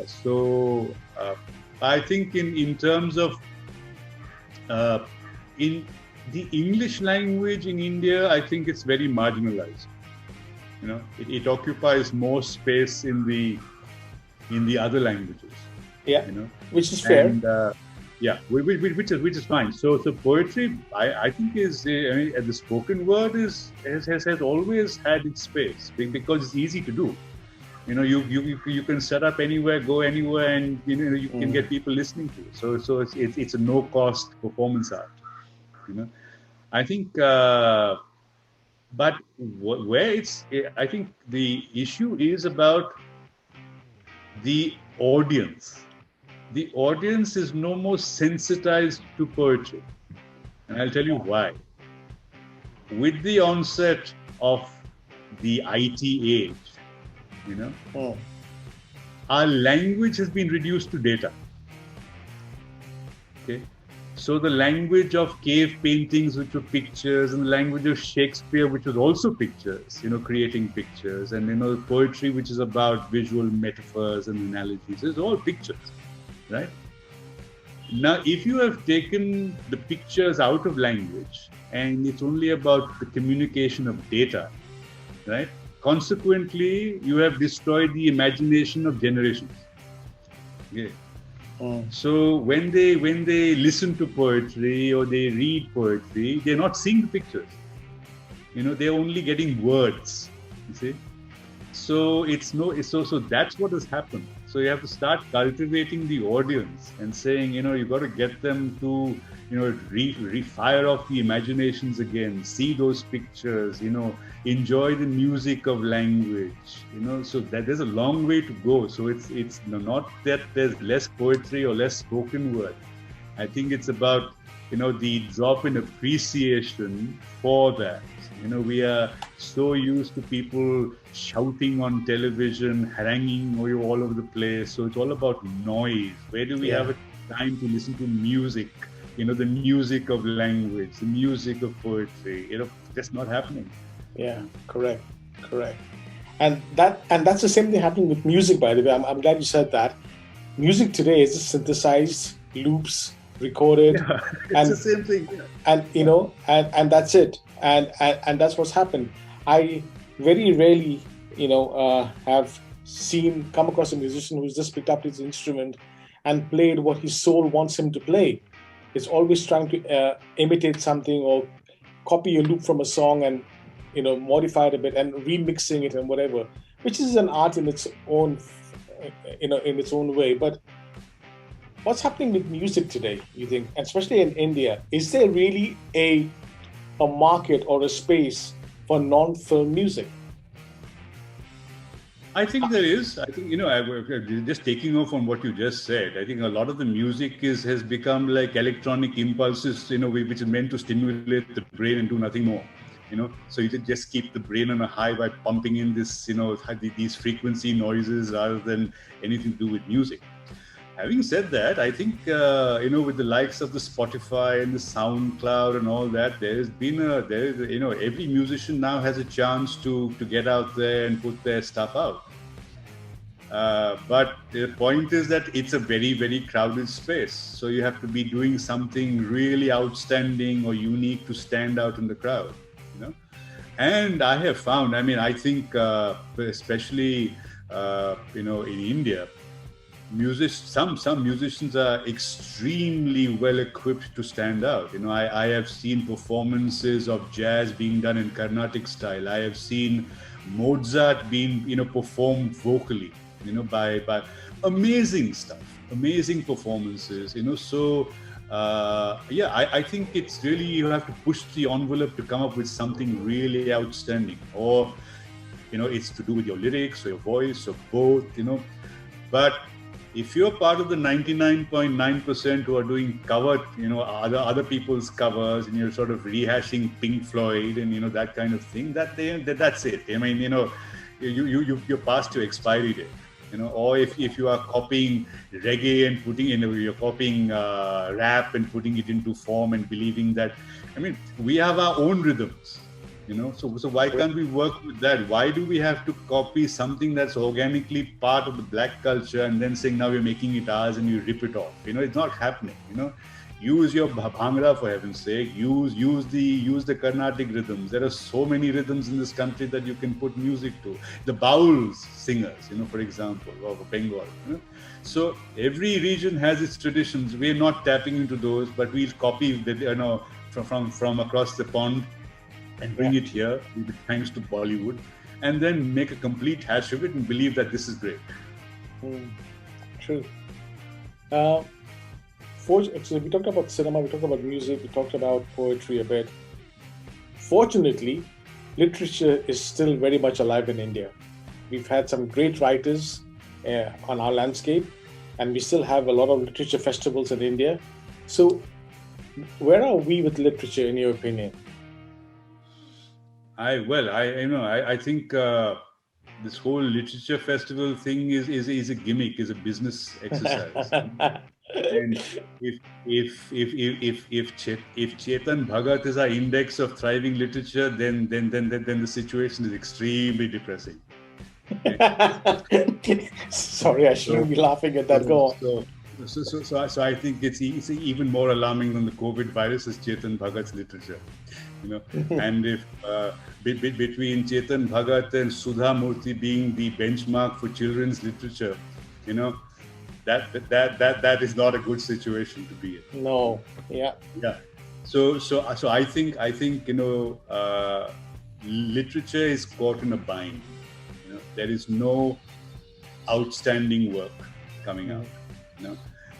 So I think in terms of in the English language in India, I think it's very marginalized. It occupies more space in the other languages. Yeah, which is fair. And, which is fine. So poetry, I think is the spoken word has always had its space because it's easy to do. You can set up anywhere, go anywhere, and you can get people listening to it. So it's a no cost performance art. I think, but where I think the issue is about the audience. The audience is no more sensitized to poetry. And I'll tell you why. With the onset of the IT age, our language has been reduced to data. Okay. So the language of cave paintings, which were pictures, and the language of Shakespeare, which was also pictures, creating pictures, and poetry, which is about visual metaphors and analogies, is all pictures. Right? Now, if you have taken the pictures out of language and it's only about the communication of data, right? Consequently, you have destroyed the imagination of generations. Okay. So when they listen to poetry or they read poetry, they're not seeing the pictures. They're only getting words. You see? So so that's what has happened. So you have to start cultivating the audience and saying, you got to get them to, refire off the imaginations again, see those pictures, enjoy the music of language, so that there's a long way to go. So it's not that there's less poetry or less spoken word. I think it's about, the drop in appreciation for that. We are so used to people shouting on television, haranguing all over the place. So it's all about noise. Where do we have a time to listen to music? The music of language, the music of poetry. That's not happening. Yeah, correct. And that's the same thing happening with music, by the way. I'm glad you said that. Music today is just synthesized loops, recorded. Yeah, it's the same thing. Yeah. And that's it. And that's what's happened. I very rarely, have come across a musician who's just picked up his instrument and played what his soul wants him to play. It's always trying to imitate something or copy a loop from a song and, modify it a bit and remixing it and whatever, which is an art in its own, in its own way. But What's happening with music today, you think, especially in India? Is there really a market or a space for non-film music? I think there is. I think, just taking off on what you just said, I think a lot of the music has become like electronic impulses, which is meant to stimulate the brain and do nothing more. So you just keep the brain on a high by pumping in this, these frequency noises rather than anything to do with music. Having said that, I think with the likes of the Spotify and the SoundCloud and all that, every musician now has a chance to get out there and put their stuff out. But the point is that it's a very, very crowded space. So you have to be doing something really outstanding or unique to stand out in the crowd. And I have found, I think especially in India, some musicians are extremely well equipped to stand out. I have seen performances of jazz being done in Carnatic style. I have seen Mozart being performed vocally, by amazing stuff, amazing performances. So I think it's really, you have to push the envelope to come up with something really outstanding, or it's to do with your lyrics or your voice or both. But if you're part of the 99.9% who are doing covered, other people's covers, and you're sort of rehashing Pink Floyd and that kind of thing, that's it. You're past your expiry date. Or if you are copying reggae and you're copying rap and putting it into form and believing that, we have our own rhythms. So why can't we work with that? Why do we have to copy something that's organically part of the black culture and then saying, now we're making it ours and you rip it off? It's not happening. Use your bhangra, for heaven's sake. Use the Carnatic rhythms. There are so many rhythms in this country that you can put music to. The Baul singers, for example, of Bengal. So every region has its traditions. We're not tapping into those, but we'll copy from across the pond and bring it here, thanks to Bollywood, and then make a complete hash of it and believe that this is great. True. So we talked about cinema, we talked about music, we talked about poetry a bit. Fortunately, literature is still very much alive in India. We've had some great writers on our landscape, and we still have a lot of literature festivals in India. So where are we with literature, in your opinion? I think this whole literature festival thing is a gimmick, is a business exercise. And if Chetan Bhagat is our index of thriving literature, then the situation is extremely depressing. Sorry, I shouldn't be laughing at that. Go on. So I think it's even more alarming than the COVID virus is Chetan Bhagat's literature. And if between Chetan Bhagat and Sudha Murthy being the benchmark for children's literature, that is not a good situation to be in. No, yeah. So I think literature is caught in a bind. There is no outstanding work coming out.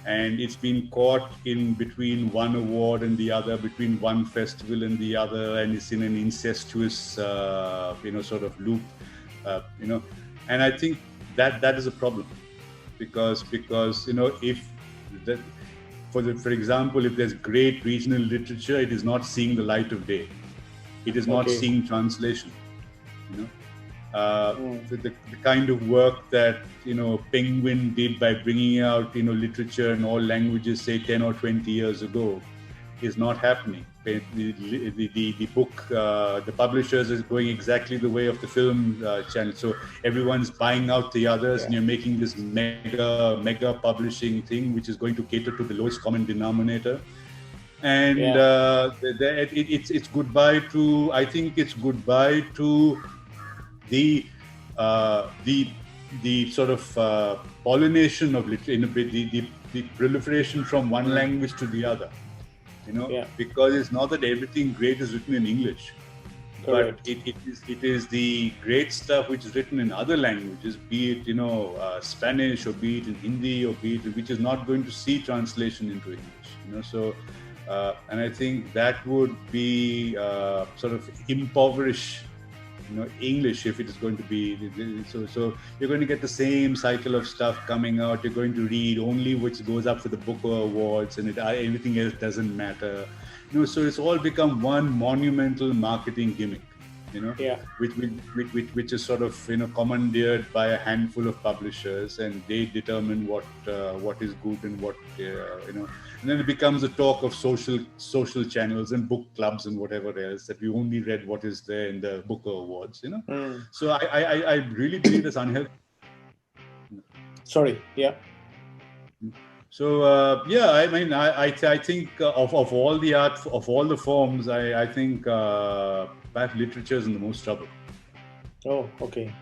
And it's been caught in between one award and the other, between one festival and the other, and it's in an incestuous, sort of loop, And I think that is a problem, because if that, for example, if there's great regional literature, it is not seeing the light of day. It is not seeing translation. The kind of work that Penguin did by bringing out literature in all languages, say 10 or 20 years ago, is not happening. The book, the publishers is going exactly the way of the film channel. So everyone's buying out the others, and you're making this mega publishing thing, which is going to cater to the lowest common denominator. And it's goodbye to. I think it's goodbye to the sort of pollination of literature, the proliferation from one language to the other, because it's not that everything great is written in English. but Correct. it is the great stuff which is written in other languages, be it Spanish, or be it in Hindi, or be it which is not going to see translation into English. So and I think that would be sort of impoverish English if it is going to be so you're going to get the same cycle of stuff coming out. You're going to read only which goes up for the Booker Awards, and everything else doesn't matter. So it's all become one monumental marketing gimmick, Yeah. which is sort of commandeered by a handful of publishers, and they determine what is good and what and then it becomes a talk of social channels and book clubs and whatever else, that we only read what is there in the Booker Awards. So I really believe that's unhealthy. Sorry. Yeah. So yeah, I mean, I think of all the art, of all the forms, I think perhaps literature is in the most trouble. Oh, okay.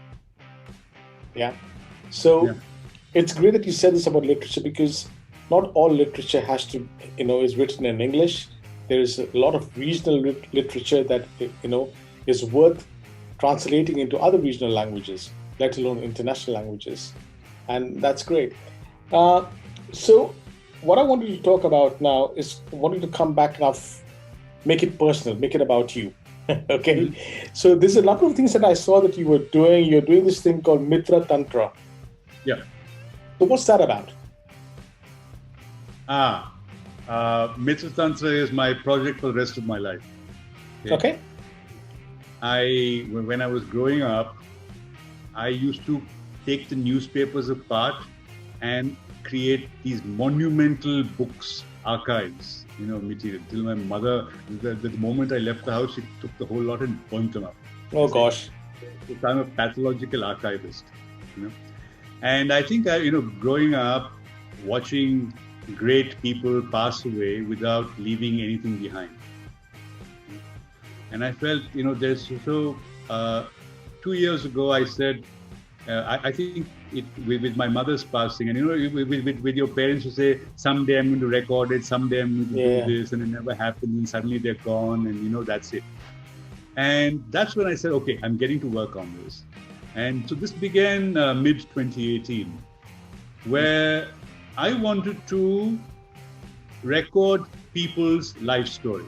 Yeah. So Yeah. it's great that you said this about literature, because not all literature has to, is written in English. There is a lot of regional literature that, is worth translating into other regional languages, let alone international languages. And that's great. So what I wanted to talk about now is I wanted to come back now, make it personal, make it about you. Okay. Mm-hmm. So there's a lot of things that I saw that you were doing. You're doing this thing called Mitra Tantra. Yeah. So what's that about? Mitra Tantra is my project for the rest of my life. Okay. When I was growing up, I used to take the newspapers apart and create these monumental books, archives, material. Till my mother, the moment I left the house, she took the whole lot and burnt them up. Oh gosh. So I'm a pathological archivist, And I think growing up, watching great people pass away without leaving anything behind. And I felt, there's 2 years ago, I said, I think with my mother's passing, and with your parents who say, someday I'm going to record it, someday I'm going to do this, and it never happens, and suddenly they're gone, and that's it. And that's when I said, okay, I'm getting to work on this. And so this began mid 2018, where I wanted to record people's life stories.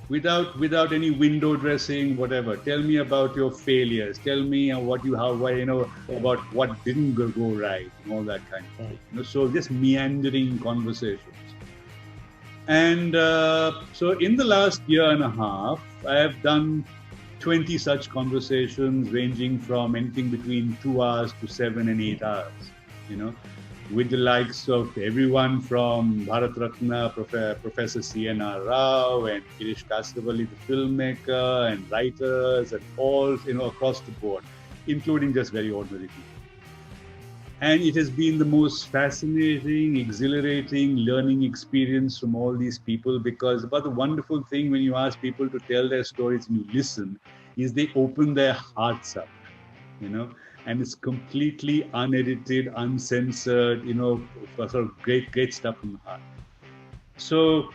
Without any window dressing, whatever. Tell me about your failures. Tell me about what didn't go right, and all that kind of thing. So just meandering conversations. And so in the last year and a half, I have done 20 such conversations, ranging from anything between 2 hours to 7 and 8 hours. With the likes of everyone from Bharat Ratna, Professor C.N.R. Rao, and Girish Kasravalli, the filmmaker, and writers, and all, across the board, including just very ordinary people. And it has been the most fascinating, exhilarating learning experience from all these people, because about the wonderful thing when you ask people to tell their stories and you listen is they open their hearts up, and it's completely unedited, uncensored, sort of great stuff from the heart. So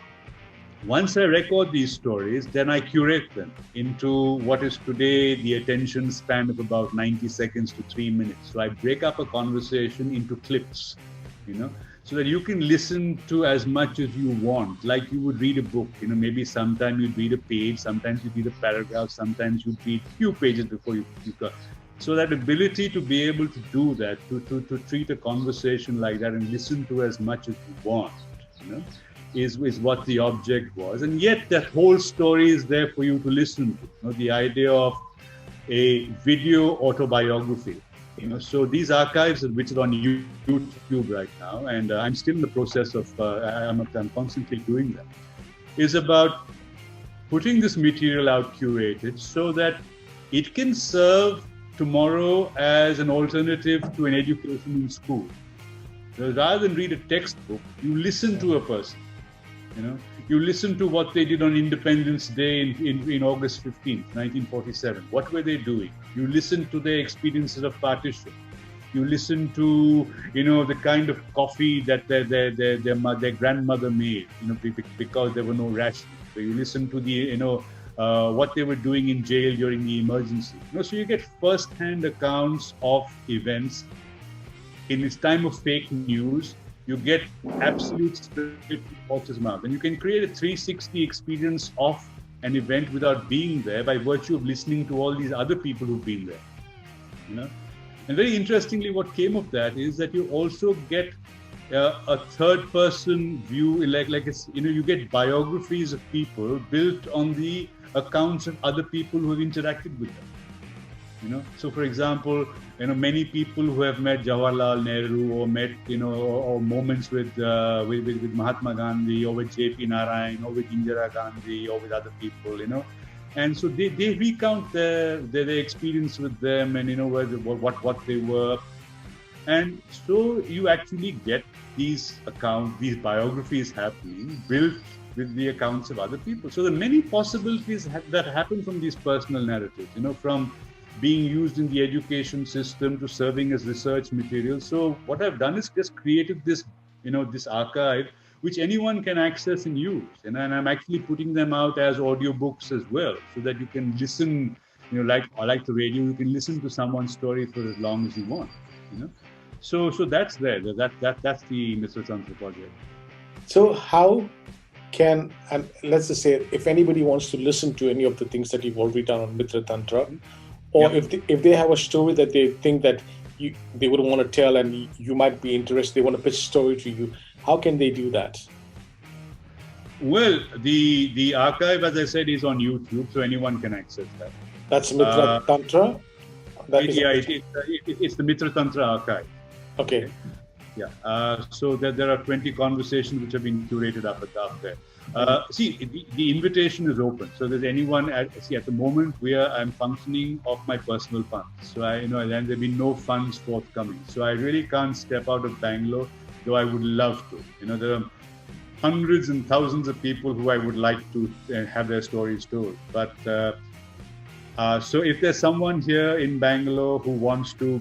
once I record these stories, then I curate them into what is today the attention span of about 90 seconds to 3 minutes. So I break up a conversation into clips, so that you can listen to as much as you want, like you would read a book. Maybe sometimes you'd read a page, sometimes you'd read a paragraph, sometimes you'd read a few pages before you go. So that ability to be able to do that, to treat a conversation like that and listen to as much as you want, is what the object was. And yet that whole story is there for you to listen to. The idea of a video autobiography. So these archives, which are on YouTube right now, and I'm still in the process of, I'm constantly doing that, is about putting this material out curated so that it can serve tomorrow as an alternative to an education in school. So rather than read a textbook, you listen to a person. You listen to what they did on Independence Day in August 15th, 1947. What were they doing? You listen to their experiences of partition. You listen to, the kind of coffee that their grandmother made, because there were no rations. So you listen to the, what they were doing in jail during the emergency. So you get first-hand accounts of events. In this time of fake news, you get absolute straight horse's mouth, and you can create a 360 experience of an event without being there by virtue of listening to all these other people who've been there. And very interestingly, what came of that is that you also get a third-person view, you get biographies of people built on the accounts of other people who have interacted with them. So for example, many people who have met Jawaharlal Nehru or met, or moments with Mahatma Gandhi or with J.P. Narayan or with Indira Gandhi or with other people, And so they recount their experience with them and, what they were. And so you actually get these accounts, these biographies happening, built with the accounts of other people. So there are many possibilities that happen from these personal narratives, from being used in the education system to serving as research material. So what I've done is just created this, this archive, which anyone can access and use. And I'm actually putting them out as audiobooks as well, so that you can listen, like the radio, you can listen to someone's story for as long as you want, So that's there. That's the Mitra Tantra project. So how can, and let's just say, if anybody wants to listen to any of the things that you've already done on Mitra Tantra, or if they have a story that they think that they would want to tell and you might be interested, they want to pitch a story to you, how can they do that? Well, the archive, as I said, is on YouTube, so anyone can access that. That's Mitra Tantra? It's the Mitra Tantra archive. Okay. Yeah. So there are 20 conversations which have been curated up there. The invitation is open. So there's anyone at the moment where I'm functioning off my personal funds. So and there've been no funds forthcoming. So I really can't step out of Bangalore, though I would love to. There are hundreds and thousands of people who I would like to have their stories told. But so if there's someone here in Bangalore who wants to,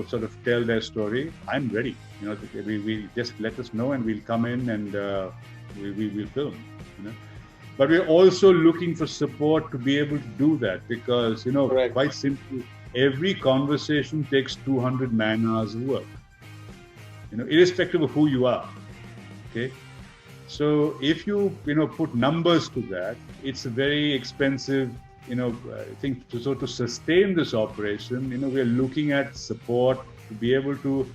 sort of tell their story, I'm ready. We just let us know and we'll come in and we'll film. But we're also looking for support to be able to do that because, Correct. Quite simply, every conversation takes 200 man-hours of work. Irrespective of who you are. Okay. So if you, put numbers to that, it's a very expensive, thing to sustain this operation. We're looking at support to be able to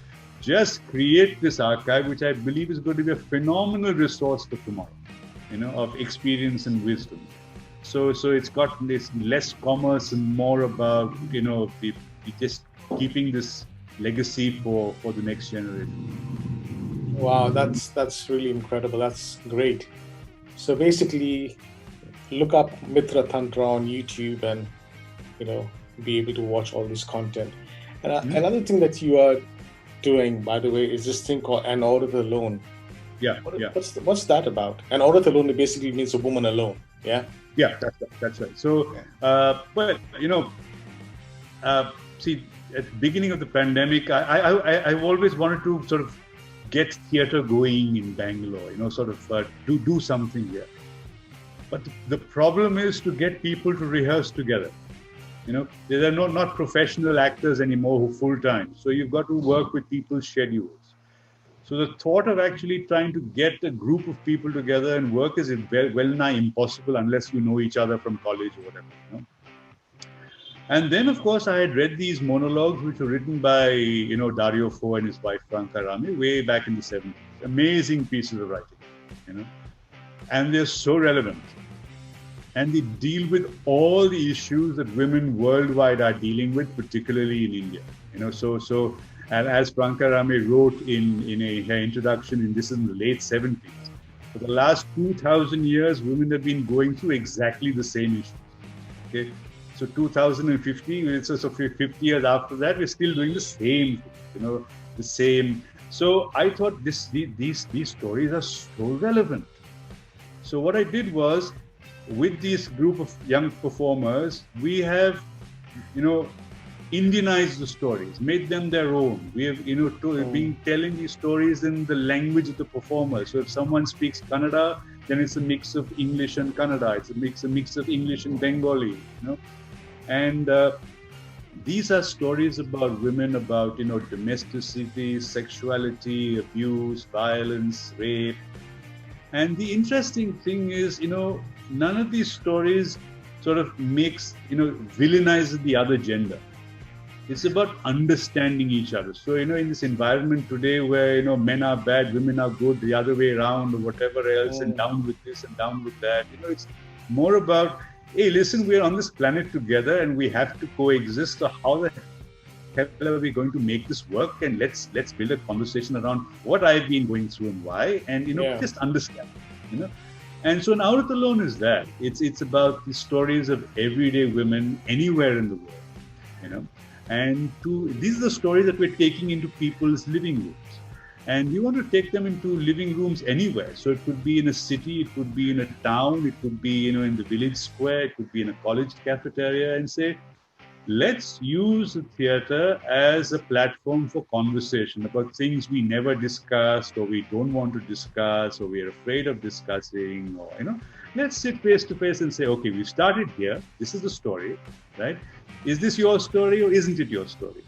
just create this archive, which I believe is going to be a phenomenal resource for tomorrow, of experience and wisdom. So it's got this less commerce and more about, just keeping this legacy for the next generation. Wow, that's really incredible. That's great. So basically, look up Mitra Tantra on YouTube and, be able to watch all this content. And another thing that you are doing, by the way, is this thing called An Aurat Alone. Yeah. What's that about? An Aurat Alone basically means a woman alone. Yeah. Yeah, that's right. So, see, at the beginning of the pandemic, I've always wanted to sort of get theatre going in Bangalore. Sort of do something here. But the problem is to get people to rehearse together. There are not professional actors anymore who full-time. So you've got to work with people's schedules. So the thought of actually trying to get a group of people together and work is well nigh impossible unless you know each other from college or whatever. And then, of course, I had read these monologues which were written by, Dario Fo and his wife, Franca Rame, way back in the 70s. Amazing pieces of writing, And they're so relevant. And they deal with all the issues that women worldwide are dealing with, particularly in India. So and as Franca Rame wrote in her introduction, in this is in the late 70s, for the last 2,000 years, women have been going through exactly the same issues. Okay, so 2050, so 50 years after that, we're still doing the same, the same. So I thought these stories are so relevant. So what I did was, with this group of young performers, we have, Indianized the stories, made them their own. We have, been telling these stories in the language of the performer. So if someone speaks Kannada, then it's a mix of English and Kannada. It's a mix of English and Bengali, and these are stories about women, about domesticity, sexuality, abuse, violence, rape. And the interesting thing is, none of these stories sort of villainizes the other gender. It's about understanding each other. So, in this environment today where, men are bad, women are good, the other way around, or whatever else, and down with this and down with that, it's more about, hey, listen, we're on this planet together and we have to coexist. So how the hell are we going to make this work? And let's build a conversation around what I've been going through and why, and just understand. And so Now It Alone is that. It's about the stories of everyday women anywhere in the world. And these are the stories that we're taking into people's living rooms. And we want to take them into living rooms anywhere. So it could be in a city, it could be in a town, it could be, in the village square, it could be in a college cafeteria, and say, let's use the theatre as a platform for conversation about things we never discussed, or we don't want to discuss, or we're afraid of discussing, or, let's sit face to face and say, okay, we've started here. This is the story, right? Is this your story or isn't it your story?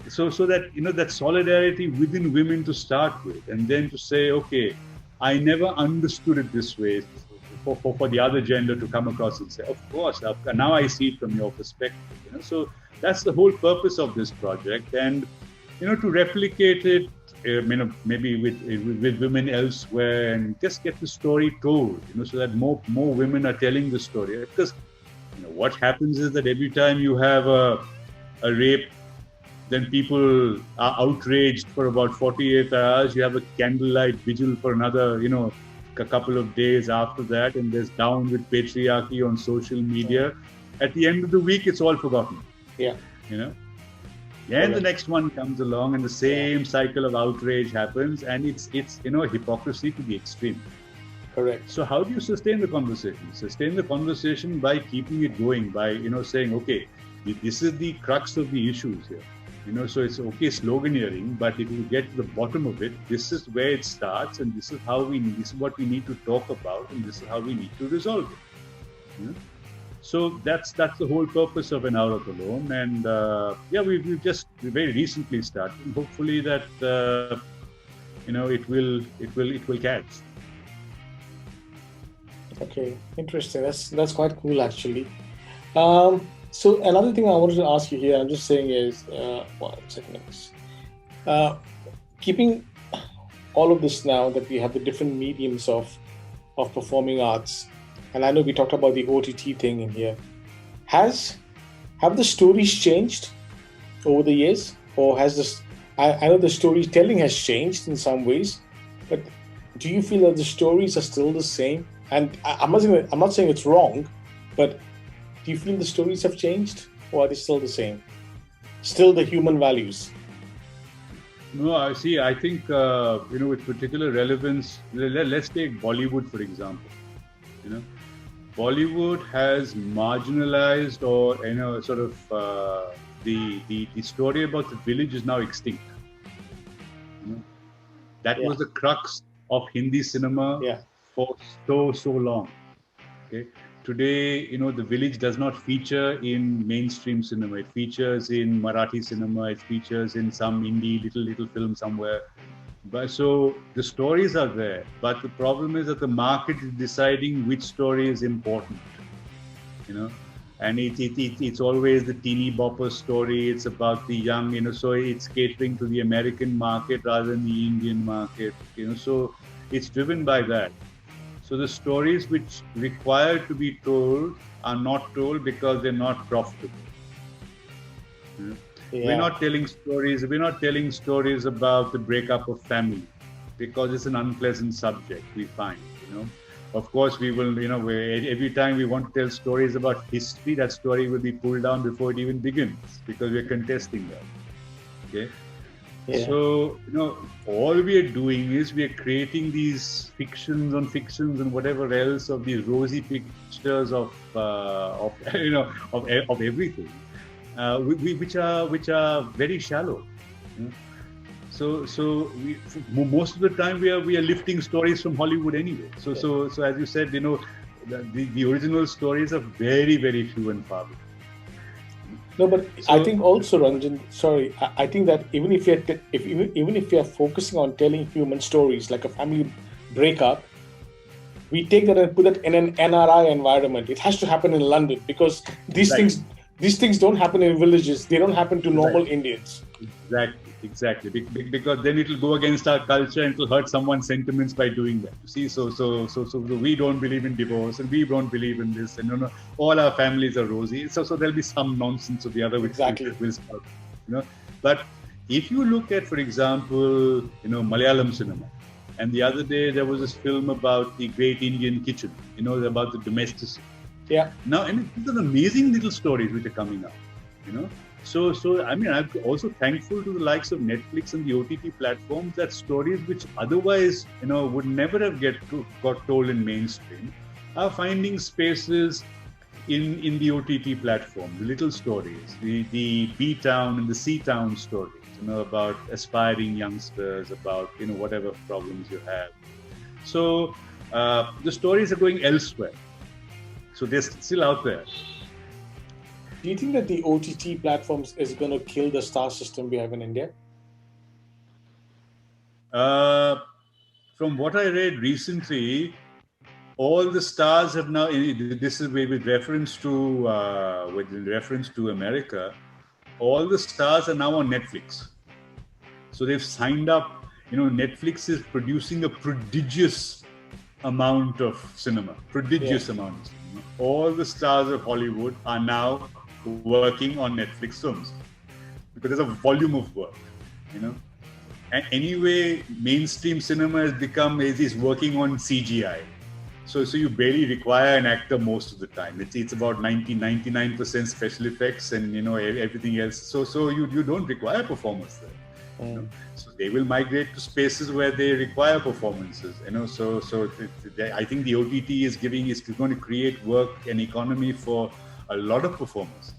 So that, that solidarity within women to start with, and then to say, okay, I never understood it this way, for the other gender to come across and say, of course, now I see it from your perspective. So that's the whole purpose of this project, and to replicate it, maybe with women elsewhere, and just get the story told, so that more women are telling the story. Because what happens is that every time you have a rape, then people are outraged for about 48 hours. You have a candlelight vigil for another, a couple of days after that, and there's down with patriarchy on social media. At the end of the week, it's all forgotten. Yeah. And the next one comes along, and the same cycle of outrage happens, and it's hypocrisy to the extreme. Correct. So how do you sustain the conversation? Sustain the conversation by keeping it going, by saying, okay, this is the crux of the issues here. So it's okay sloganeering, but if you get to the bottom of it, this is where it starts, and this is this is what we need to talk about, and this is how we need to resolve it. So that's the whole purpose of An Hour of Alone, and we've just very recently started. And hopefully that it will catch. Okay, interesting. That's quite cool, actually. So another thing I wanted to ask you here, I'm just saying is, 1 second. Keeping all of this now that we have the different mediums of performing arts, and I know we talked about the OTT thing in here, have the stories changed over the years, or has this? I know the storytelling has changed in some ways, but do you feel that the stories are still the same? And I'm not saying it's wrong, but do you feel the stories have changed, or are they still the same? Still the human values? No, I see. I think, with particular relevance, let's take Bollywood, for example. Bollywood has marginalized, or, the story about the village is now extinct. That was the crux of Hindi cinema for so long. Okay. Today, the village does not feature in mainstream cinema. It features in Marathi cinema. It features in some indie little film somewhere. But so the stories are there. But the problem is that the market is deciding which story is important. And it's always the teeny bopper story. It's about the young. So it's catering to the American market rather than the Indian market. So it's driven by that. So the stories which require to be told are not told because they're not profitable. We're not telling stories about the breakup of family because it's an unpleasant subject, we find. Of course, we will, every time we want to tell stories about history, that story will be pulled down before it even begins because we're contesting that. Okay. Yeah. So, all we are doing is we are creating these fictions and whatever else of these rosy pictures of everything, which are very shallow. So most of the time we are lifting stories from Hollywood anyway. So as you said, the original stories are very, very few and far between. No, but I think also, Ranjan, sorry, I think that even if even if you're focusing on telling human stories like a family breakup, we take that and put that in an NRI environment. It has to happen in London because these things don't happen in villages. They don't happen to normal Indians. Exactly. Because then it will go against our culture and it will hurt someone's sentiments by doing that. You see, so we don't believe in divorce and we don't believe in this, and all our families are rosy. So there'll be some nonsense or the other which will start. But if you look at, for example, Malayalam cinema, and the other day there was this film about the great Indian kitchen, about the domesticity. Yeah. Now, and these are amazing little stories which are coming out, So I mean, I'm also thankful to the likes of Netflix and the OTT platforms that stories which otherwise, would never have got told in mainstream are finding spaces in the OTT platform. The little stories, the B town and the C town stories, about aspiring youngsters, about whatever problems you have. So the stories are going elsewhere. So they're still out there. Do you think that the OTT platforms is going to kill the star system we have in India? From what I read recently, all the stars have now. This is with reference to America. All the stars are now on Netflix. So they've signed up. Netflix is producing a prodigious amount of cinema. All the stars of Hollywood are now working on Netflix films because there's a volume of work, And anyway, mainstream cinema has become is working on CGI. So you barely require an actor most of the time. It's about 99% special effects and everything else. So you don't require performers there. So they will migrate to spaces where they require performances. So I think the OTT is going to create work and economy for a lot of performers.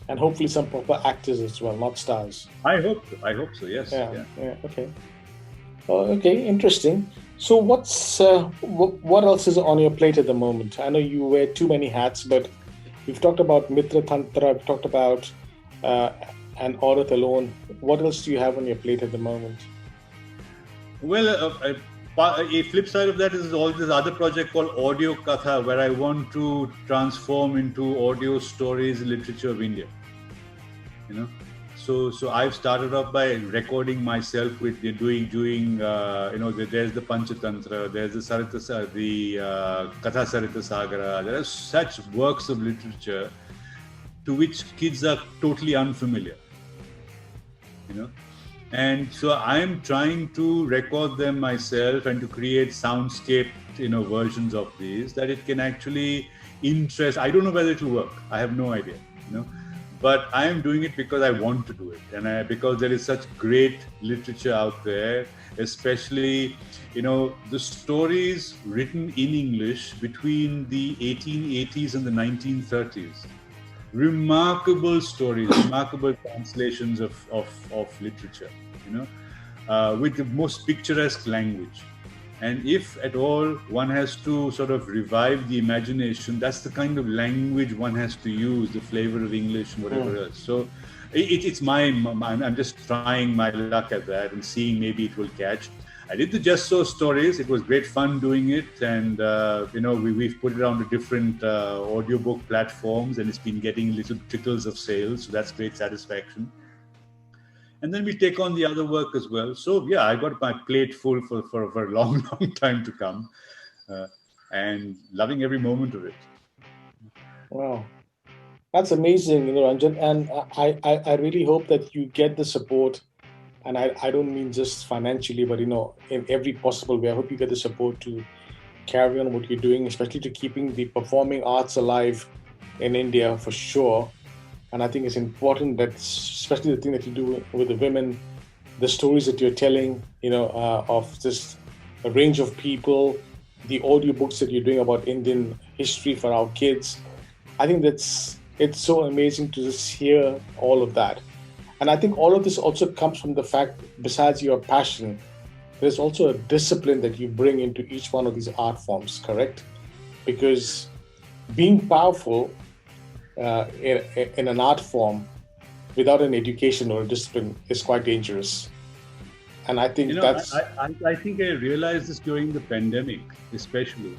And hopefully some proper actors as well, not stars. I hope so. Yes. Yeah. Okay. Okay. Interesting. So what else is on your plate at the moment? I know you wear too many hats, but we've talked about Mitra Tantra. We've talked about An Aurat Alone. What else do you have on your plate at the moment? Well, a flip side of that is all this other project called Audio Katha, where I want to transform into audio stories literature of India. So I've started off by recording myself with doing there's the Panchatantra, there's the Katha Sarita Sagara. There are such works of literature to which kids are totally unfamiliar. And so I'm trying to record them myself and to create soundscape, versions of these that it can actually interest. I don't know whether it will work. I have no idea, But I am doing it because I want to do it, and because there is such great literature out there, especially, the stories written in English between the 1880s and the 1930s. Remarkable stories, remarkable translations of literature, with the most picturesque language. And if at all one has to sort of revive the imagination, that's the kind of language one has to use, the flavor of English and whatever else. So I'm just trying my luck at that and seeing maybe it will catch. I did the Just So stories. It was great fun doing it. And, we've put it on the different audiobook platforms and it's been getting little trickles of sales. So that's great satisfaction. And then we take on the other work as well. So, yeah, I got my plate full for a long, long time to come and loving every moment of it. Wow. That's amazing, Ranjan. And I really hope that you get the support. And I don't mean just financially, but, in every possible way. I hope you get the support to carry on what you're doing, especially to keeping the performing arts alive in India for sure. And I think it's important that, especially the thing that you do with the women, the stories that you're telling, of just a range of people, the audiobooks that you're doing about Indian history for our kids. I think it's so amazing to just hear all of that. And I think all of this also comes from the fact, besides your passion, there's also a discipline that you bring into each one of these art forms, correct? Because being powerful in an art form without an education or a discipline is quite dangerous. And I You think know, that's I think I realized this during the pandemic, especially,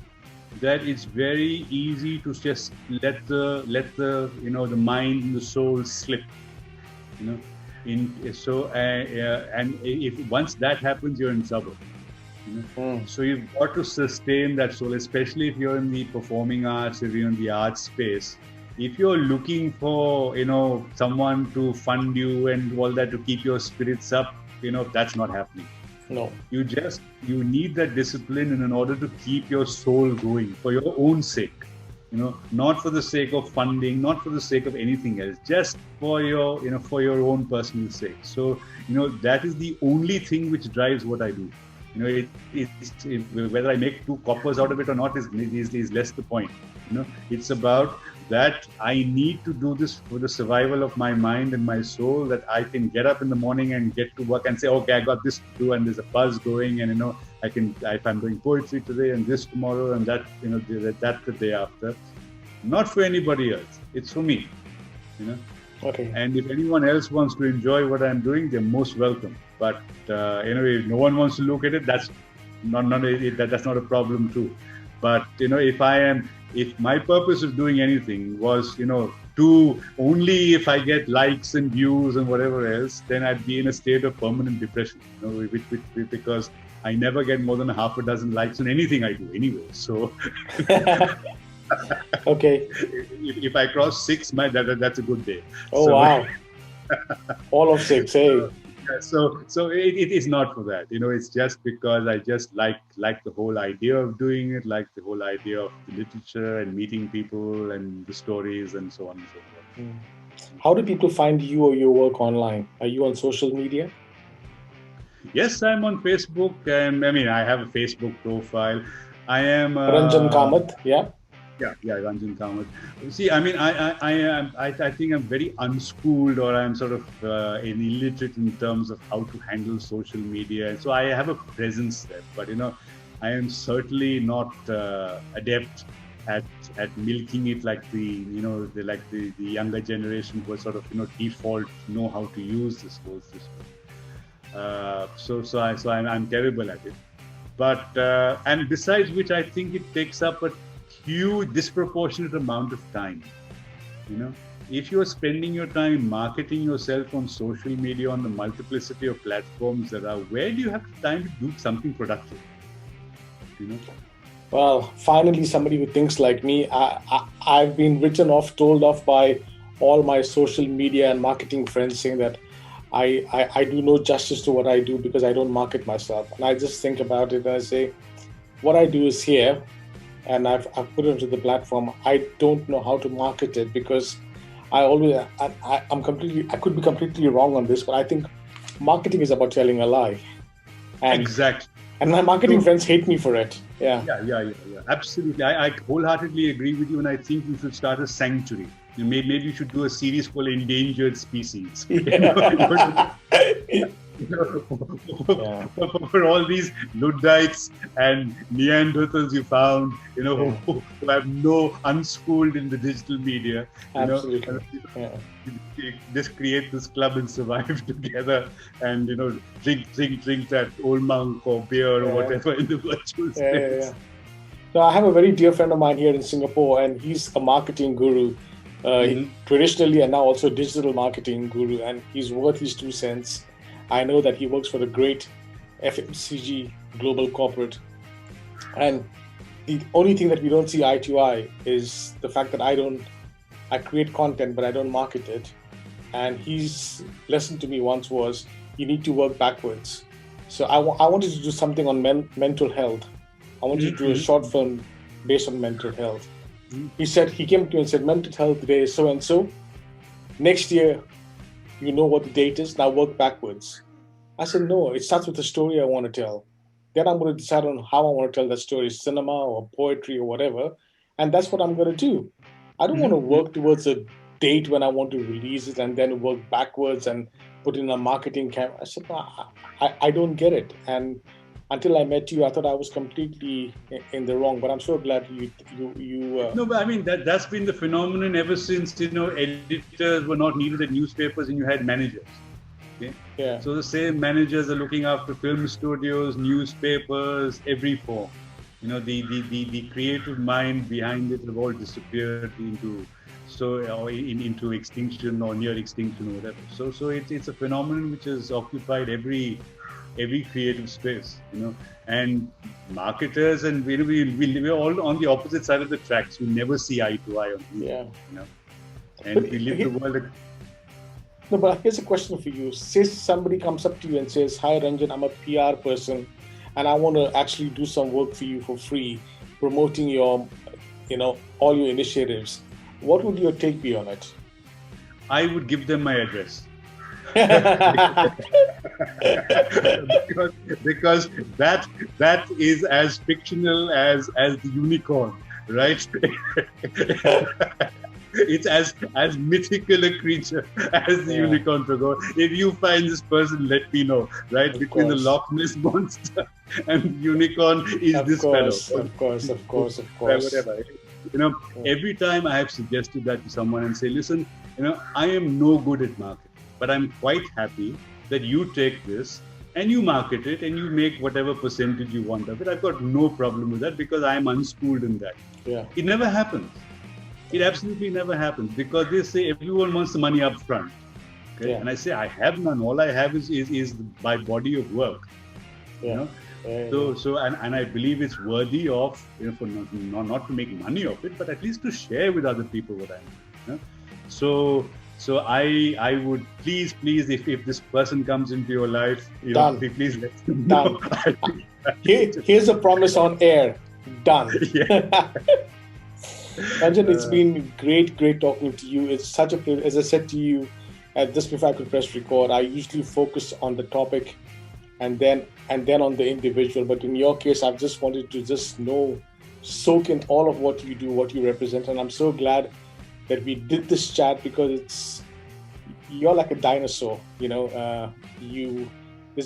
that it's very easy to just let the the mind and the soul slip. You know, and if once that happens, you're in trouble. So you've got to sustain that soul, especially if you're in the performing arts, if you're in the arts space. If you're looking for, someone to fund you and all that to keep your spirits up, that's not happening. no. You need that discipline in order to keep your soul going for your own sake. Not for the sake of funding, not for the sake of anything else, just for your own personal sake. So, that is the only thing which drives what I do. Whether I make 2 coppers out of it or not is less the point. It's about that I need to do this for the survival of my mind and my soul, that I can get up in the morning and get to work and say, okay, I got this to do, and there's a buzz going, and I can, if I'm doing poetry today and this tomorrow and that, that the day after. Not for anybody else. It's for me. Okay. And if anyone else wants to enjoy what I'm doing, they're most welcome. But if no one wants to look at it, that's that's not a problem too. But if my purpose of doing anything was to only if I get likes and views and whatever else, then I'd be in a state of permanent depression. Because I never get more than half a dozen likes on anything I do anyway. So. Okay. If I cross 6, that's a good day. Oh, so, wow. All of 6, hey. So it is not for that. It's just because I just like the whole idea of doing it, like the whole idea of the literature and meeting people and the stories and so on and so forth. How do people find you or your work online? Are you on social media? Yes, I'm on Facebook, and I have a Facebook profile. I am Ranjan Kamath, yeah. Yeah, Ranjan Kamath. See, I think I'm very unschooled, or I'm sort of illiterate in terms of how to handle social media, and so I have a presence there. But I am certainly not adept at milking it like the younger generation who sort of default know how to use this whole system. So I'm terrible at it. But and besides which, I think it takes up a huge disproportionate amount of time. If you're spending your time marketing yourself on social media, on the multiplicity of platforms there are, where do you have the time to do something productive? Well, finally somebody who thinks like me. I've been written off, told off by all my social media and marketing friends, saying that I do no justice to what I do because I don't market myself. And I just think about it and I say, what I do is here, and I've put it onto the platform. I don't know how to market it because I could be completely wrong on this, but I think marketing is about telling a lie. And, exactly. And my marketing friends hate me for it. Yeah. Absolutely. I wholeheartedly agree with you, and I think we should start a sanctuary. Maybe you should do a series called Endangered Species. Yeah. For all these Luddites and Neanderthals you found, who have no unschooled in the digital media. Absolutely. Just create this club and survive together, and drink that old monk or beer or whatever in the virtual space. So I have a very dear friend of mine here in Singapore, and he's a marketing guru. Traditionally and now also digital marketing guru, and he's worth his 2 cents. I know that he works for a great FMCG global corporate, and the only thing that we don't see eye to eye is the fact that I create content but I don't market it. And his lesson to me once was, you need to work backwards. So I wanted to do something on mental health. I wanted to do a short film based on mental health. He came to me and said, mental health today is so and so. Next year, you know what the date is, now work backwards. I said, no, it starts with the story I want to tell. Then I'm going to decide on how I want to tell that story, cinema or poetry or whatever. And that's what I'm going to do. I don't want to work towards a date when I want to release it and then work backwards and put in a marketing camp. I said, no, I don't get it. And until I met you, I thought I was completely in the wrong. But I'm so glad you. No, but I mean that's been the phenomenon ever since editors were not needed at newspapers and you had managers. Okay? Yeah. So the same managers are looking after film studios, newspapers, every form. The creative mind behind it have all disappeared into extinction or near extinction or whatever. So it's a phenomenon which has occupied every creative space, and marketers and we're all on the opposite side of the tracks. We never see eye to eye on anything, and but we live the world. No, but here's a question for you. Say somebody comes up to you and says, "Hi Ranjan, I'm a PR person and I want to actually do some work for you for free, promoting your, all your initiatives." What would your take be on it? I would give them my address. because that is as fictional as the unicorn, right? It's as mythical a creature as the unicorn, Tagore. If you find this person, let me know, right? Between the Loch Ness monster and the unicorn is this fellow. Of course. Whatever. Every time I have suggested that to someone and say, listen, I am no good at marketing, but I'm quite happy that you take this and you market it and you make whatever percentage you want of it. I've got no problem with that because I'm unschooled in that. Yeah. It never happens. It absolutely never happens because they say everyone wants the money up front. Okay? Yeah. And I say, I have none. All I have is my body of work. Yeah. So I believe it's worthy of, for not to make money of it, but at least to share with other people what I know. So I would please, if this person comes into your life, please let them know. Here's a promise on air. Done. Yeah. Ranjan, it's been great talking to you. It's such a pleasure. As I said to you, just before I could press record, I usually focus on the topic and then on the individual. But in your case, I've just wanted to soak in all of what you do, what you represent. And I'm so glad that we did this chat because you're like a dinosaur, there's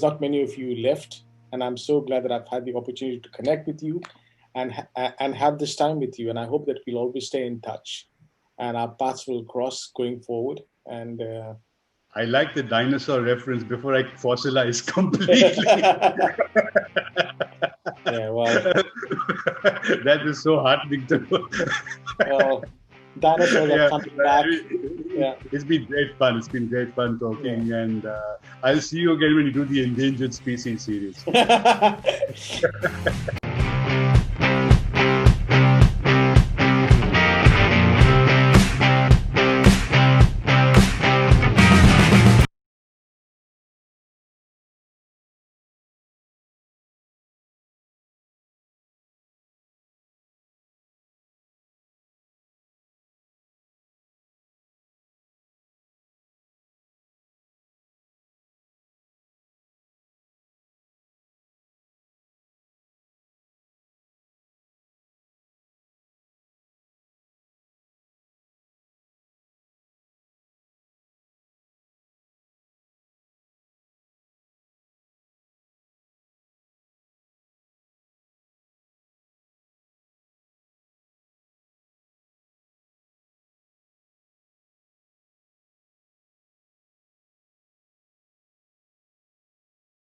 not many of you left. And I'm so glad that I've had the opportunity to connect with you and have this time with you. And I hope that we'll always stay in touch and our paths will cross going forward. And I like the dinosaur reference before I fossilize completely. Yeah, well. That is so heartening to know. Well, dinosaurs are coming back. Yeah. It's been great fun. It's been great fun talking. Yeah. And I'll see you again when you do the endangered species series.